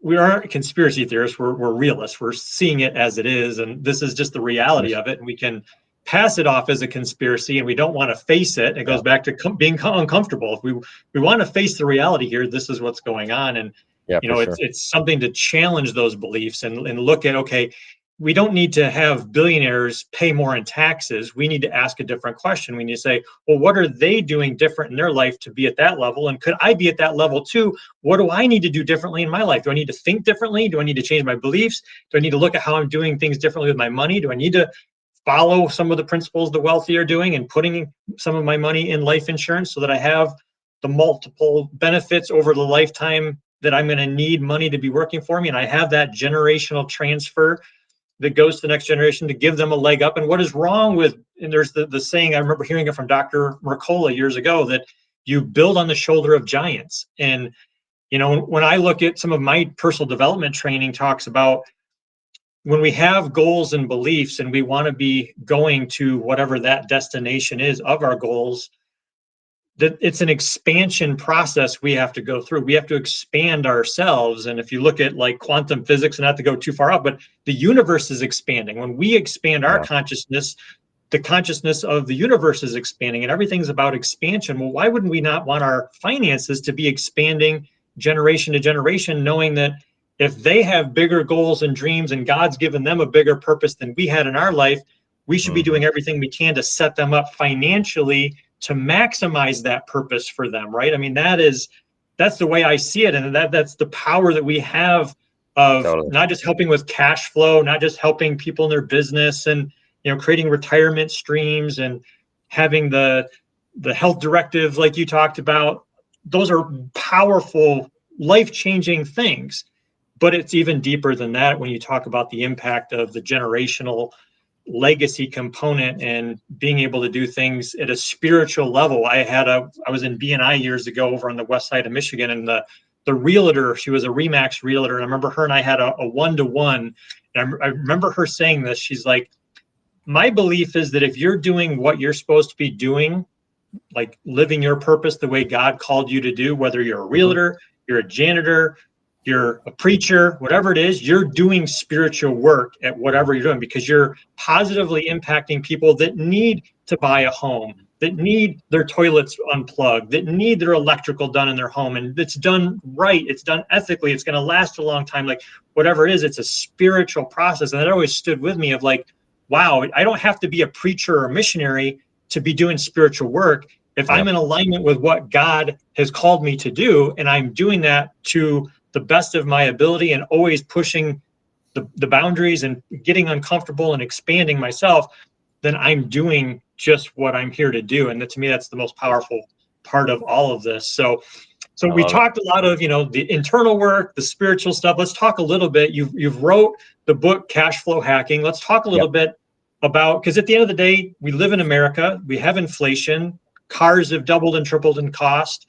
we aren't conspiracy theorists. We're realists. We're seeing it as it is, and this is just the reality of it. And we can pass it off as a conspiracy, and we don't want to face it. It Yeah, goes back to being uncomfortable. If we want to face the reality here, this is what's going on, and yeah, for it's sure. something to challenge those beliefs and look at, okay, we don't need to have billionaires pay more in taxes. We need to ask a different question. We need to say, well, what are they doing different in their life to be at that level? And could I be at that level too? What do I need to do differently in my life? Do I need to think differently? Do I need to change my beliefs? Do I need to look at how I'm doing things differently with my money? Do I need to follow some of the principles the wealthy are doing and putting some of my money in life insurance so that I have the multiple benefits over the lifetime that I'm going to need money to be working for me? And I have that generational transfer that goes to the next generation to give them a leg up. And what is wrong with, and there's the saying, I remember hearing it from Dr. Mercola years ago, that you build on the shoulder of giants. And, when I look at some of my personal development training talks about when we have goals and beliefs and we want to be going to whatever that destination is of our goals, that it's an expansion process we have to go through. We have to expand ourselves. And if you look at like quantum physics, and not to go too far out, but the universe is expanding. When we expand our Yeah, consciousness, the consciousness of the universe is expanding, and everything's about expansion. Well, why wouldn't we not want our finances to be expanding generation to generation, knowing that if they have bigger goals and dreams and God's given them a bigger purpose than we had in our life, we should be hmm doing everything we can to set them up financially to maximize that purpose for them, right? I mean, that's the way I see it. And that's the power that we have of totally. not just helping with cash flow, not just helping people in their business and creating retirement streams and having the health directive like you talked about. Those are powerful, life-changing things. But it's even deeper than that when you talk about the impact of the generational legacy component and being able to do things at a spiritual level. I was in BNI years ago over on the west side of Michigan, and the realtor, she was a Remax realtor, and I remember her and I had a one-to-one. And I remember her saying this. She's like, my belief is that if you're doing what you're supposed to be doing, like living your purpose the way God called you to do, whether you're a hmm realtor, you're a janitor, you're a preacher, whatever it is, you're doing spiritual work at whatever you're doing because you're positively impacting people that need to buy a home, that need their toilets unplugged, that need their electrical done in their home. And it's done right, it's done ethically, it's going to last a long time. Like whatever it is, it's a spiritual process. And that always stood with me of like, wow, I don't have to be a preacher or a missionary to be doing spiritual work. If Yeah, I'm in alignment with what God has called me to do, and I'm doing that to the best of my ability and always pushing the boundaries and getting uncomfortable and expanding myself, then I'm doing just what I'm here to do. And that, to me, that's the most powerful part of all of this. So I we love it. talked a lot of the internal work, the spiritual stuff. Let's talk a little bit. You've wrote the book Cash Flow Hacking. Let's talk a little Yep. bit about, because at the end of the day, we live in America. We have inflation. Cars have doubled and tripled in cost.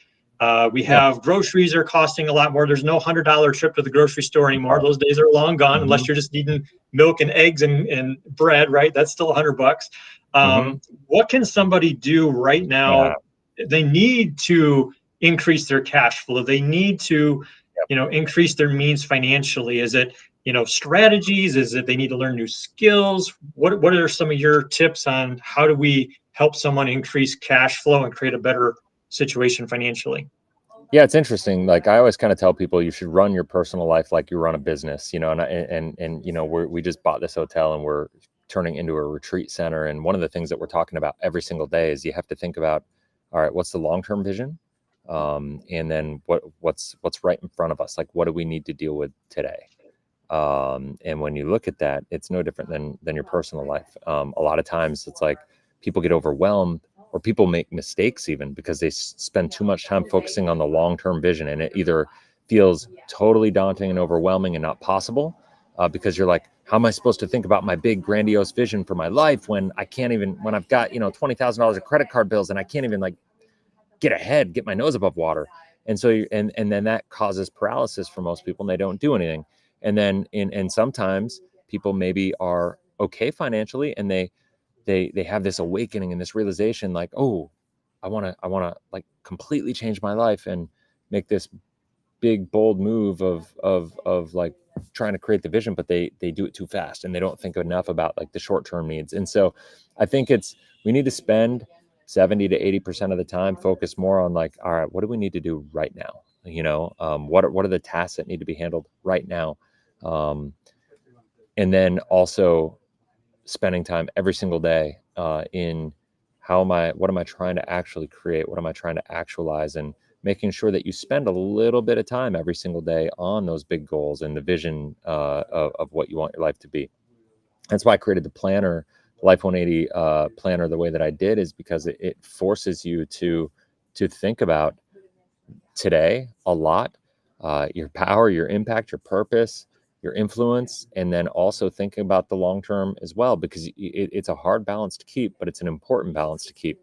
We Yeah. have groceries are costing a lot more. There's no $100 trip to the grocery store anymore. Those days are long gone, hmm unless you're just needing milk and eggs and bread, right? That's still $100. hmm What can somebody do right Yeah. now? They need to increase their cash flow. They need to, Yep. increase their means financially. Is it, strategies? Is it they need to learn new skills? What are some of your tips on how do we help someone increase cash flow and create a better situation financially? Yeah, it's interesting. Like I always kind of tell people, you should run your personal life like you run a business. And we just bought this hotel and we're turning into a retreat center. And one of the things that we're talking about every single day is you have to think about, all right, what's the long term vision, and then what's right in front of us. Like, what do we need to deal with today? And when you look at that, it's no different than your personal life. A lot of times, it's like people get overwhelmed or people make mistakes even because they spend too much time focusing on the long-term vision, and it either feels totally daunting and overwhelming and not possible, because you're like, how am I supposed to think about my big grandiose vision for my life when I can't even, when I've got, $20,000 of credit card bills and I can't even like get my nose above water. And so, and then that causes paralysis for most people, and they don't do anything. And then, and sometimes people maybe are okay financially, and they have this awakening and this realization, like, oh, I want to like completely change my life and make this big bold move of like trying to create the vision, but they do it too fast, and they don't think enough about like the short-term needs. And so I think we need to spend 70 to 80% of the time focus more on like, all right, what do we need to do right now? What are the tasks that need to be handled right now? And then also spending time every single day in what am I trying to actually create? What am I trying to actualize? And making sure that you spend a little bit of time every single day on those big goals and the vision of what you want your life to be. That's why I created the planner, Life 180 planner, the way that I did, is because it forces you to think about today a lot, your power, your impact, your purpose, your influence, and then also thinking about the long term as well, because it's a hard balance to keep, but it's an important balance to keep.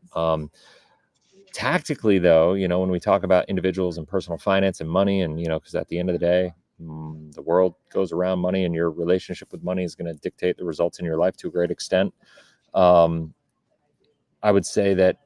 Tactically, though, when we talk about individuals and personal finance and money, and because at the end of the day, the world goes around money, and your relationship with money is going to dictate the results in your life to a great extent. I would say that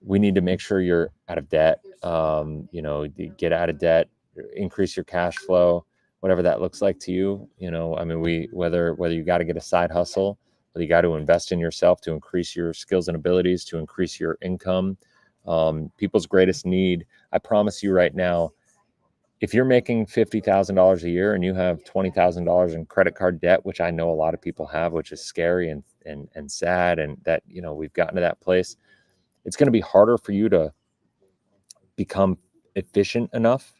we need to make sure you're out of debt. Get out of debt, increase your cash flow, whatever that looks like to you. I mean, whether you got to get a side hustle, whether you got to invest in yourself to increase your skills and abilities, to increase your income. People's greatest need, I promise you right now, if you're making $50,000 a year and you have $20,000 in credit card debt, which I know a lot of people have, which is scary and sad, and that, we've gotten to that place, it's going to be harder for you to become efficient enough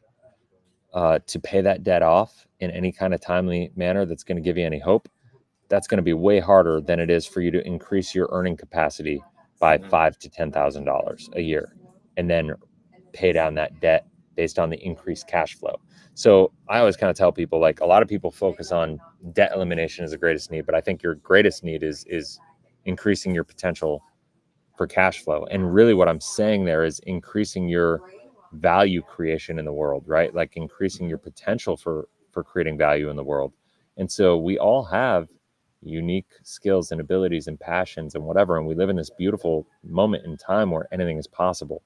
to pay that debt off in any kind of timely manner that's going to give you any hope. That's going to be way harder than it is for you to increase your earning capacity by $5,000 to $10,000 a year, and then pay down that debt based on the increased cash flow. So I always kind of tell people, like, a lot of people focus on debt elimination as the greatest need, but I think your greatest need is increasing your potential for cash flow. And really what I'm saying there is increasing your value creation in the world, right? Like increasing your potential for creating value in the world. And so we all have unique skills and abilities and passions and whatever, and we live in this beautiful moment in time where anything is possible,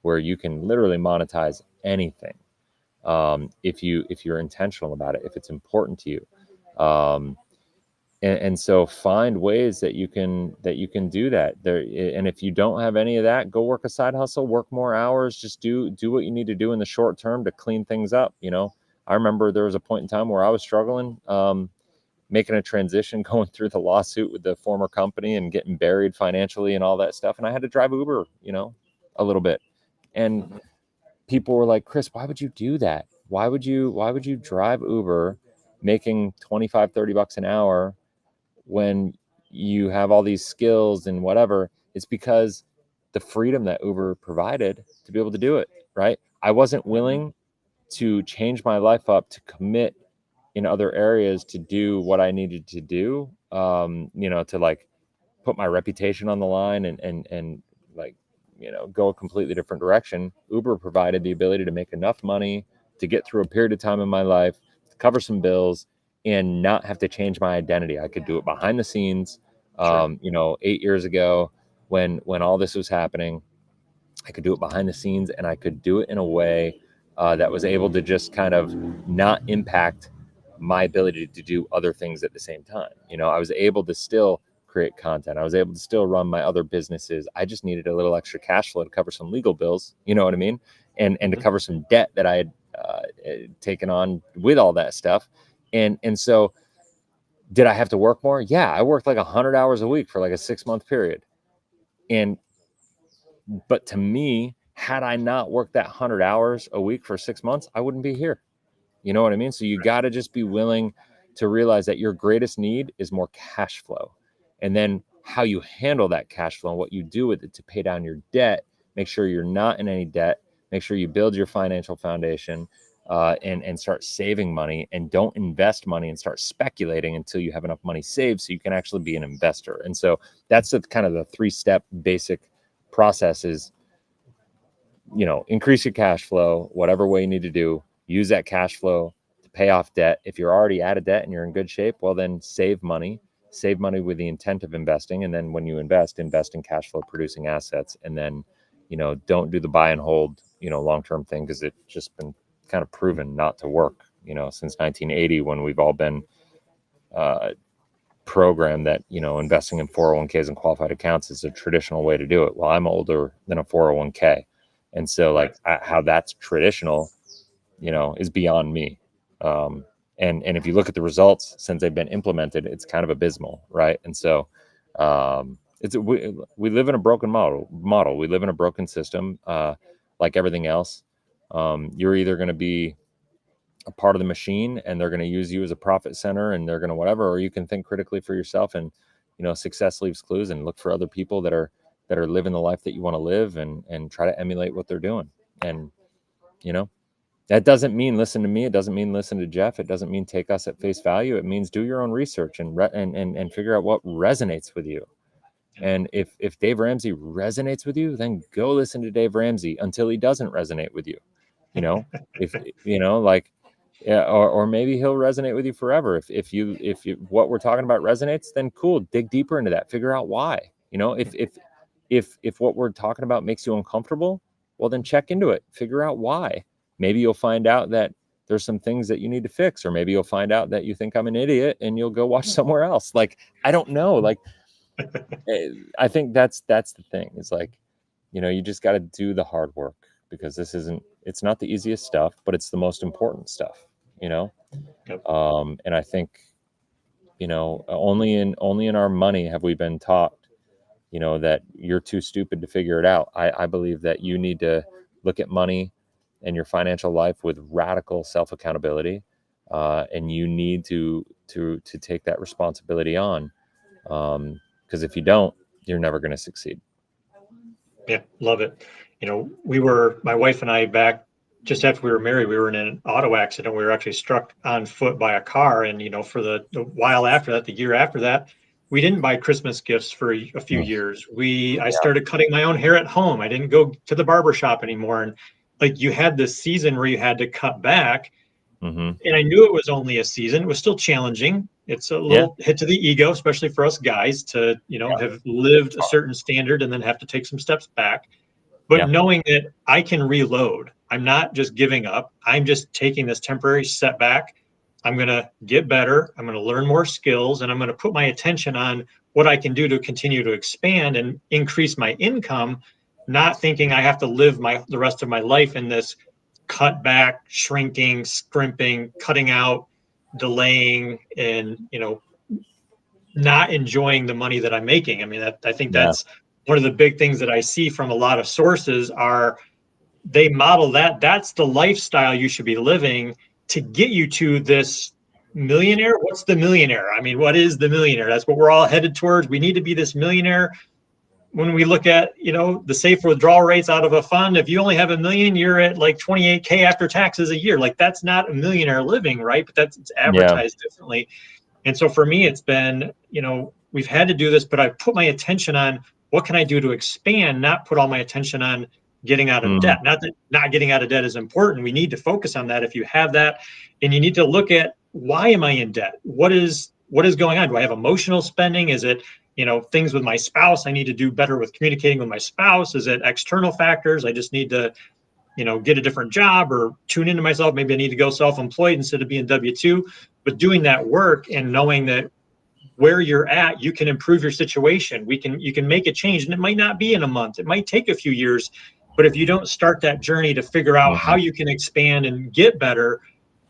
where you can literally monetize anything, if you're intentional about it, if it's important to you. And so find ways that you can do that there. And if you don't have any of that, go work a side hustle, work more hours, just do what you need to do in the short term to clean things up. I remember there was a point in time where I was struggling, making a transition, going through the lawsuit with the former company and getting buried financially and all that stuff, and I had to drive Uber a little bit. And people were like, Chris, why would you do that? Why would you drive Uber making 25, 30 bucks an hour when you have all these skills and whatever? It's because the freedom that Uber provided to be able to do it, right? I wasn't willing to change my life up to commit in other areas to do what I needed to do, to like put my reputation on the line and like, go a completely different direction. Uber provided the ability to make enough money to get through a period of time in my life, to cover some bills, and not have to change my identity. I could do it behind the scenes. Sure. 8 years ago, when all this was happening, I could do it behind the scenes, and I could do it in a way that was able to just kind of not impact my ability to do other things at the same time. I was able to still create content. I was able to still run my other businesses. I just needed a little extra cash flow to cover some legal bills, you know what I mean? And to cover some debt that I had taken on with all that stuff. And so did I have to work more? Yeah, I worked like 100 hours a week for like a 6-month period. But to me, had I not worked that 100 hours a week for 6 months, I wouldn't be here. You know what I mean? So you got to just be willing to realize that your greatest need is more cash flow. And then how you handle that cash flow and what you do with it to pay down your debt, make sure you're not in any debt, make sure you build your financial foundation, and start saving money, and don't invest money and start speculating until you have enough money saved so you can actually be an investor. And so that's kind of the 3-step basic process is, increase your cash flow, whatever way you need to do, use that cash flow to pay off debt. If you're already out of debt and you're in good shape, well, then save money with the intent of investing. And then when you invest in cash flow producing assets. And then, don't do the buy and hold, long-term thing, because it's just been kind of proven not to work, since 1980, when we've all been programmed that, investing in 401ks and qualified accounts is a traditional way to do it. Well, I'm older than a 401k. And so how that's traditional, is beyond me. And if you look at the results since they've been implemented, it's kind of abysmal. Right. And so we live in a broken model. We live in a broken system, like everything else. You're either going to be a part of the machine and they're going to use you as a profit center and they're going to whatever, or you can think critically for yourself and, success leaves clues, and look for other people that are living the life that you want to live, and try to emulate what they're doing. And, that doesn't mean listen to me. It doesn't mean listen to Jeff. It doesn't mean take us at face value. It means do your own research and figure out what resonates with you. And if Dave Ramsey resonates with you, then go listen to Dave Ramsey until he doesn't resonate with you. If yeah, or maybe he'll resonate with you forever. If you what we're talking about resonates, then cool. Dig deeper into that. Figure out why. If what we're talking about makes you uncomfortable, well, then check into it. Figure out why. Maybe you'll find out that there's some things that you need to fix, or maybe you'll find out that you think I'm an idiot and you'll go watch somewhere else. I don't know. I think that's the thing. It's you just got to do the hard work, because it's not the easiest stuff, but it's the most important stuff. Yep. And I think, only in our money have we been taught, that you're too stupid to figure it out. I believe that you need to look at money and your financial life with radical self-accountability. And you need to take that responsibility on. Because if you don't, you're never going to succeed. Yeah, love it. My wife and I, back just after we were married, we were in an auto accident. We were actually struck on foot by a car. And, for the while after that, the year after that, we didn't buy Christmas gifts for a few years. I started cutting my own hair at home. I didn't go to the barber shop anymore. And you had this season where you had to cut back. Mm-hmm. And I knew it was only a season. It was still challenging. It's a little hit to the ego, especially for us guys, to, have lived a certain standard and then have to take some steps back. But knowing that I can reload, I'm not just giving up. I'm just taking this temporary setback. I'm going to get better. I'm going to learn more skills, and I'm going to put my attention on what I can do to continue to expand and increase my income, not thinking I have to live the rest of my life in this cut back, shrinking, scrimping, cutting out, delaying, and, not enjoying the money that I'm making. I mean, I think that's one of the big things that I see from a lot of sources are they model that's the lifestyle you should be living to get you to this millionaire. What's the millionaire? I mean, what is the millionaire? That's what we're all headed towards. We need to be this millionaire. When we look at, the safe withdrawal rates out of a fund, if you only have $1 million, you're at 28K after taxes a year. That's not a millionaire living, right? But it's advertised differently. And so for me, it's been, we've had to do this, but I've put my attention on what can I do to expand, not put all my attention on getting out of debt. Not that not getting out of debt is important. We need to focus on that if you have that. And you need to look at, why am I in debt? What is going on? Do I have emotional spending? Is it, things with my spouse? I need to do better with communicating with my spouse. Is it external factors? I just need to, get a different job or tune into myself. Maybe I need to go self-employed instead of being W-2. But doing that work and knowing that where you're at, you can improve your situation. You can make a change, and it might not be in a month. It might take a few years. But if you don't start that journey to figure out how you can expand and get better,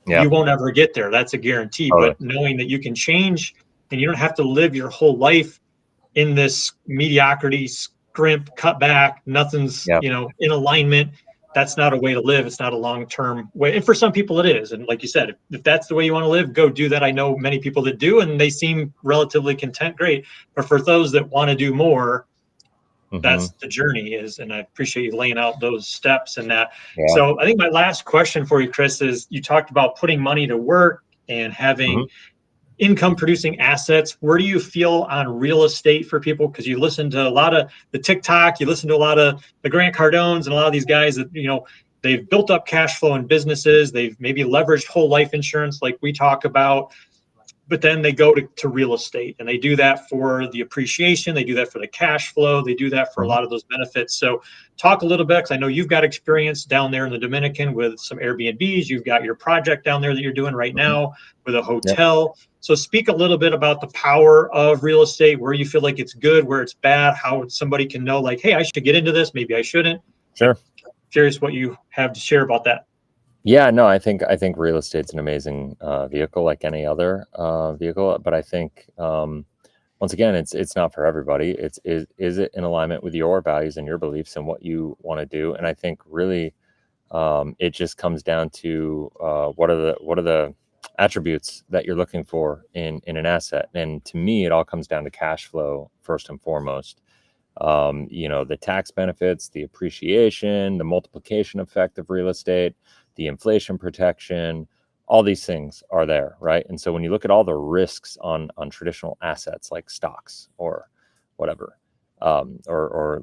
you won't ever get there. That's a guarantee. But knowing that you can change, and you don't have to live your whole life in this mediocrity, scrimp, cut back, nothing's, in alignment. that's not a way to live. It's not a long-term way. And for some people it is. And like you said, if that's the way you want to live, go do that. I know many people that do, and they seem relatively content. Great. But for those that want to do more, Mm-hmm. that's the journey is. And I appreciate you laying out those steps and that. Yeah. So I think my last question for you, Chris, is you talked about putting money to work and having Mm-hmm. income producing assets. Where do you feel on real estate for people? Because you listen to a lot of the TikTok, you listen to a lot of the Grant Cardones and a lot of these guys that, they've built up cash flow in businesses. They've maybe leveraged whole life insurance like we talk about, but then they go to real estate and they do that for the appreciation. They do that for the cash flow. They do that for a Mm-hmm. lot of those benefits. So talk a little bit, because I know you've got experience down there in the Dominican with some Airbnbs. You've got your project down there that you're doing right Mm-hmm. now with a Yep. hotel. So speak a little bit about the power of real estate, where you feel like it's good, where it's bad, how somebody can know like, hey, I should get into this. Maybe I shouldn't. Sure. Curious what you have to share about that. Yeah, no, I think real estate's an amazing vehicle, like any other vehicle. But I think once again, it's not for everybody. Is it in alignment with your values and your beliefs and what you want to do? And I think really it just comes down to what are the attributes that you're looking for in an asset. And to me, it all comes down to cash flow first and foremost. The tax benefits, the appreciation, the multiplication effect of real estate, the inflation protection, all these things are there, right? And so when you look at all the risks on traditional assets like stocks or whatever, or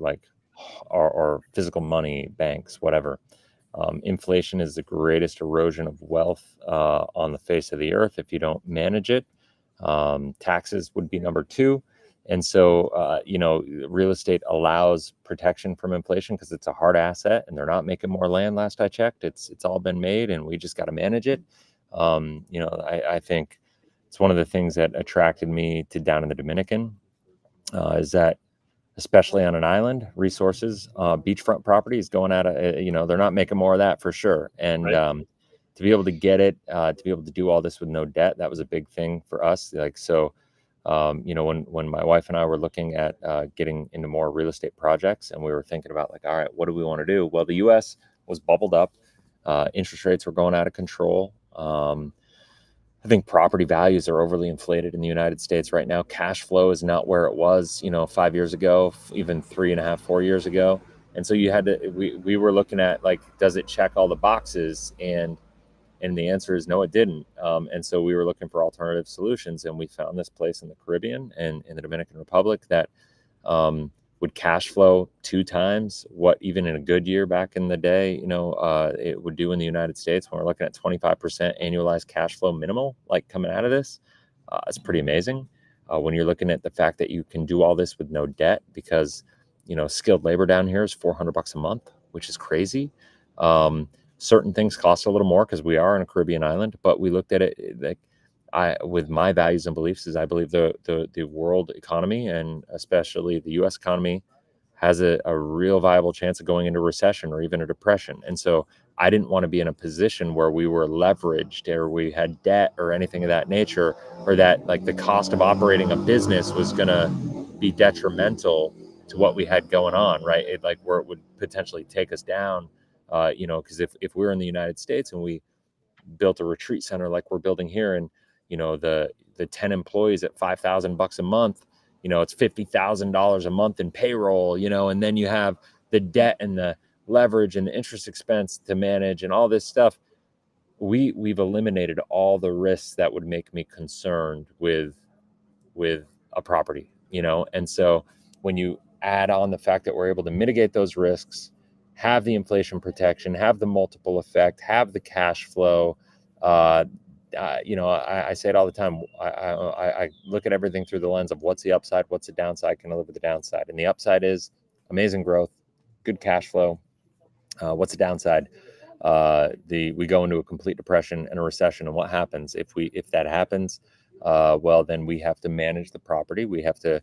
physical money, banks, whatever, inflation is the greatest erosion of wealth on the face of the earth if you don't manage it. Taxes would be number two. And so, real estate allows protection from inflation because it's a hard asset and they're not making more land. Last I checked, it's all been made and we just got to manage it. I think it's one of the things that attracted me to down in the Dominican is that, especially on an island, resources, beachfront properties going out of, they're not making more of that for sure. And Right. to be able to get it, to be able to do all this with no debt, that was a big thing for us. Like, so, when my wife and I were looking at getting into more real estate projects, and we were thinking about like, all right, what do we want to do? Well, the U.S. was bubbled up, interest rates were going out of control. I think property values are overly inflated in the United States right now. Cash flow is not where it was, 5 years ago, even 3.5, 4 years ago. And so we were looking at like, does it check all the boxes? And the answer is no, it didn't. And so we were looking for alternative solutions, and we found this place in the Caribbean and in the Dominican Republic that would cash flow 2 times what even in a good year back in the day, it would do in the United States. When we're looking at 25% annualized cash flow minimal, like coming out of this, it's pretty amazing. When you're looking at the fact that you can do all this with no debt, because skilled labor down here is $400 a month, which is crazy. Certain things cost a little more because we are on a Caribbean island, but we looked at it like, with my values and beliefs, is I believe the world economy, and especially the U.S. economy, has a real viable chance of going into recession or even a depression. And so I didn't want to be in a position where we were leveraged or we had debt or anything of that nature, or that like the cost of operating a business was going to be detrimental to what we had going on, right? Like where it would potentially take us down, because if we're in the United States and we built a retreat center like we're building here, and the 10 employees at $5,000 a month, it's $50,000 a month in payroll, and then you have the debt and the leverage and the interest expense to manage and all this stuff. We've eliminated all the risks that would make me concerned with a property, and so when you add on the fact that we're able to mitigate those risks, have the inflation protection, have the multiple effect, have the cash flow, I say it all the time. I look at everything through the lens of what's the upside, what's the downside, can I live with the downside? And the upside is amazing growth, good cash flow. What's the downside? We go into a complete depression and a recession, and what happens if that happens? Well, then we have to manage the property. We have to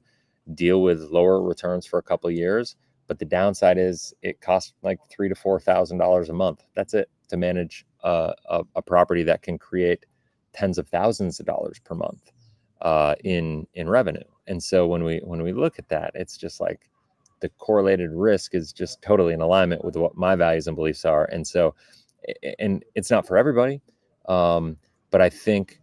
deal with lower returns for a couple of years. But the downside is it costs like $3,000 to $4,000 a month. That's it, to manage a property that can create tens of thousands of dollars per month in revenue. And so when we look at that, it's just like, the correlated risk is just totally in alignment with what my values and beliefs are. And so, and it's not for everybody. But I think,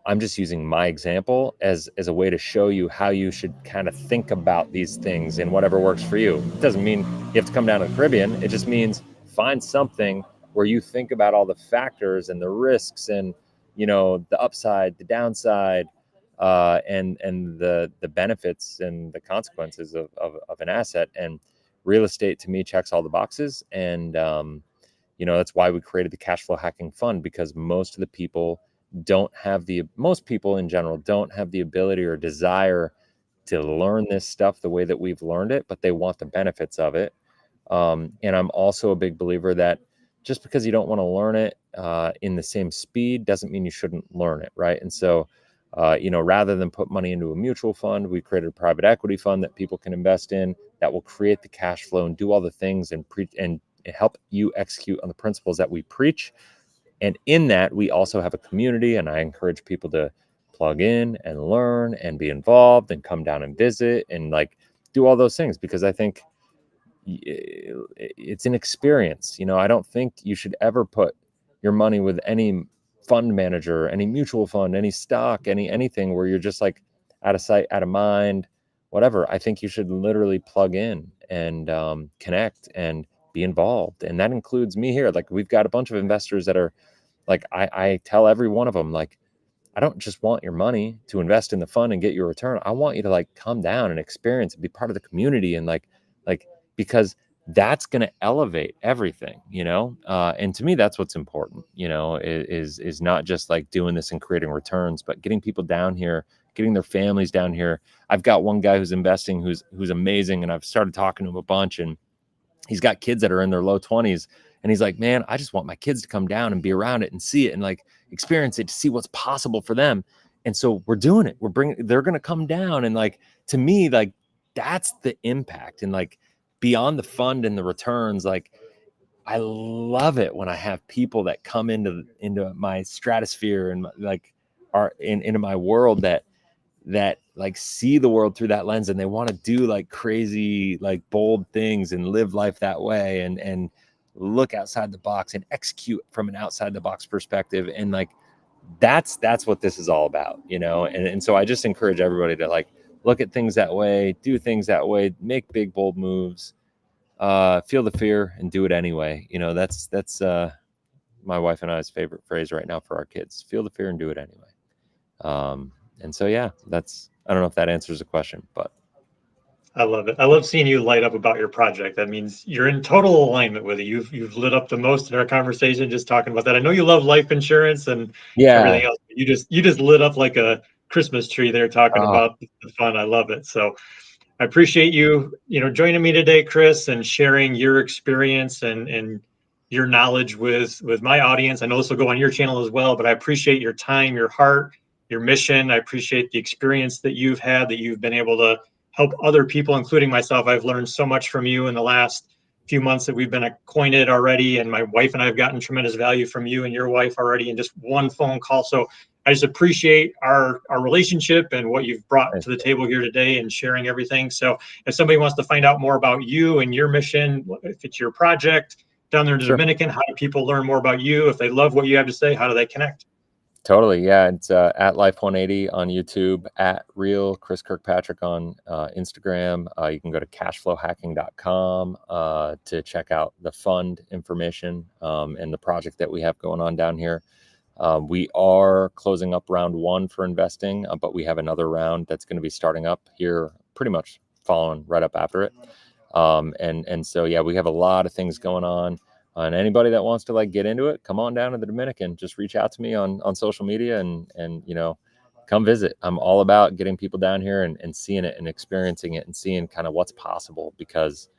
I'm just using my example as a way to show you how you should kind of think about these things and whatever works for you. It doesn't mean you have to come down to the Caribbean. It just means find something where you think about all the factors and the risks and, the upside, the downside, and the benefits and the consequences of an asset. And real estate to me checks all the boxes. And, that's why we created the cash flow hacking fund, because most people in general don't have the ability or desire to learn this stuff the way that we've learned it, but they want the benefits of it. And I'm also a big believer that just because you don't want to learn it in the same speed doesn't mean you shouldn't learn it, right? And so, rather than put money into a mutual fund, we created a private equity fund that people can invest in that will create the cash flow and do all the things and help you execute on the principles that we preach. And in that, we also have a community, and I encourage people to plug in and learn and be involved and come down and visit and do all those things, because I think it's an experience. I don't think you should ever put your money with any fund manager, any mutual fund, any stock, anything where you're just out of sight, out of mind, whatever. I think you should literally plug in and connect and be involved. And that includes me here. We've got a bunch of investors that are I tell every one of them, I don't just want your money to invest in the fund and get your return. I want you to come down and experience and be part of the community, and because that's going to elevate everything, and to me, that's what's important, is not just doing this and creating returns, but getting people down here, getting their families down here. I've got one guy who's investing, who's amazing. And I've started talking to him a bunch, and he's got kids that are in their low 20s. And he's like, man, I just want my kids to come down and be around it and see it and experience it, to see what's possible for them. And so we're doing it. They're going to come down. And to me, that's the impact. And beyond the fund and the returns, I love it when I have people that come into my stratosphere and are into my world that see the world through that lens, and they want to do crazy, bold things and live life that way, and look outside the box and execute from an outside the box perspective. And that's what this is all about, and so I just encourage everybody to look at things that way, do things that way, make big, bold moves, feel the fear and do it anyway. That's my wife and I's favorite phrase right now for our kids: feel the fear and do it anyway. And so, yeah, I don't know if that answers the question, but. I love it. I love seeing you light up about your project. That means you're in total alignment with it. You've lit up the most in our conversation just talking about that. I know you love life insurance and everything else. But you just lit up like a Christmas tree there talking about the fun. I love it. So I appreciate you, joining me today, Chris, and sharing your experience and your knowledge with my audience. I know this will go on your channel as well, but I appreciate your time, your heart, your mission. I appreciate the experience that you've had, that you've been able to help other people, including myself. I've learned so much from you in the last few months that we've been acquainted already. And my wife and I have gotten tremendous value from you and your wife already in just one phone call. So I just appreciate our relationship and what you've brought to the table here today and sharing everything. So if somebody wants to find out more about you and your mission, if it's your project down there in the Dominican, how do people learn more about you? If they love what you have to say, how do they connect? Totally. Yeah. It's at Life 180 on YouTube, at Real Chris Kirkpatrick on Instagram. You can go to cashflowhacking.com to check out the fund information and the project that we have going on down here. We are closing up round 1 for investing, but we have another round that's going to be starting up here pretty much following right up after it. And so, yeah, we have a lot of things going on. And anybody that wants to get into it, come on down to the Dominican. Just reach out to me on social media and come visit. I'm all about getting people down here and seeing it and experiencing it and seeing kind of what's possible, because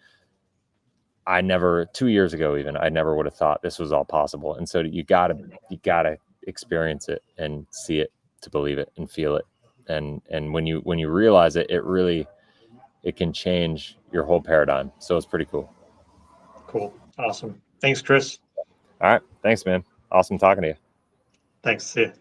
2 years ago even, I never would have thought this was all possible. And so you gotta experience it and see it to believe it and feel it. And when you realize it, it can change your whole paradigm. So it's pretty cool. Cool. Awesome. Thanks, Chris. All right. Thanks, man. Awesome talking to you. Thanks. See you.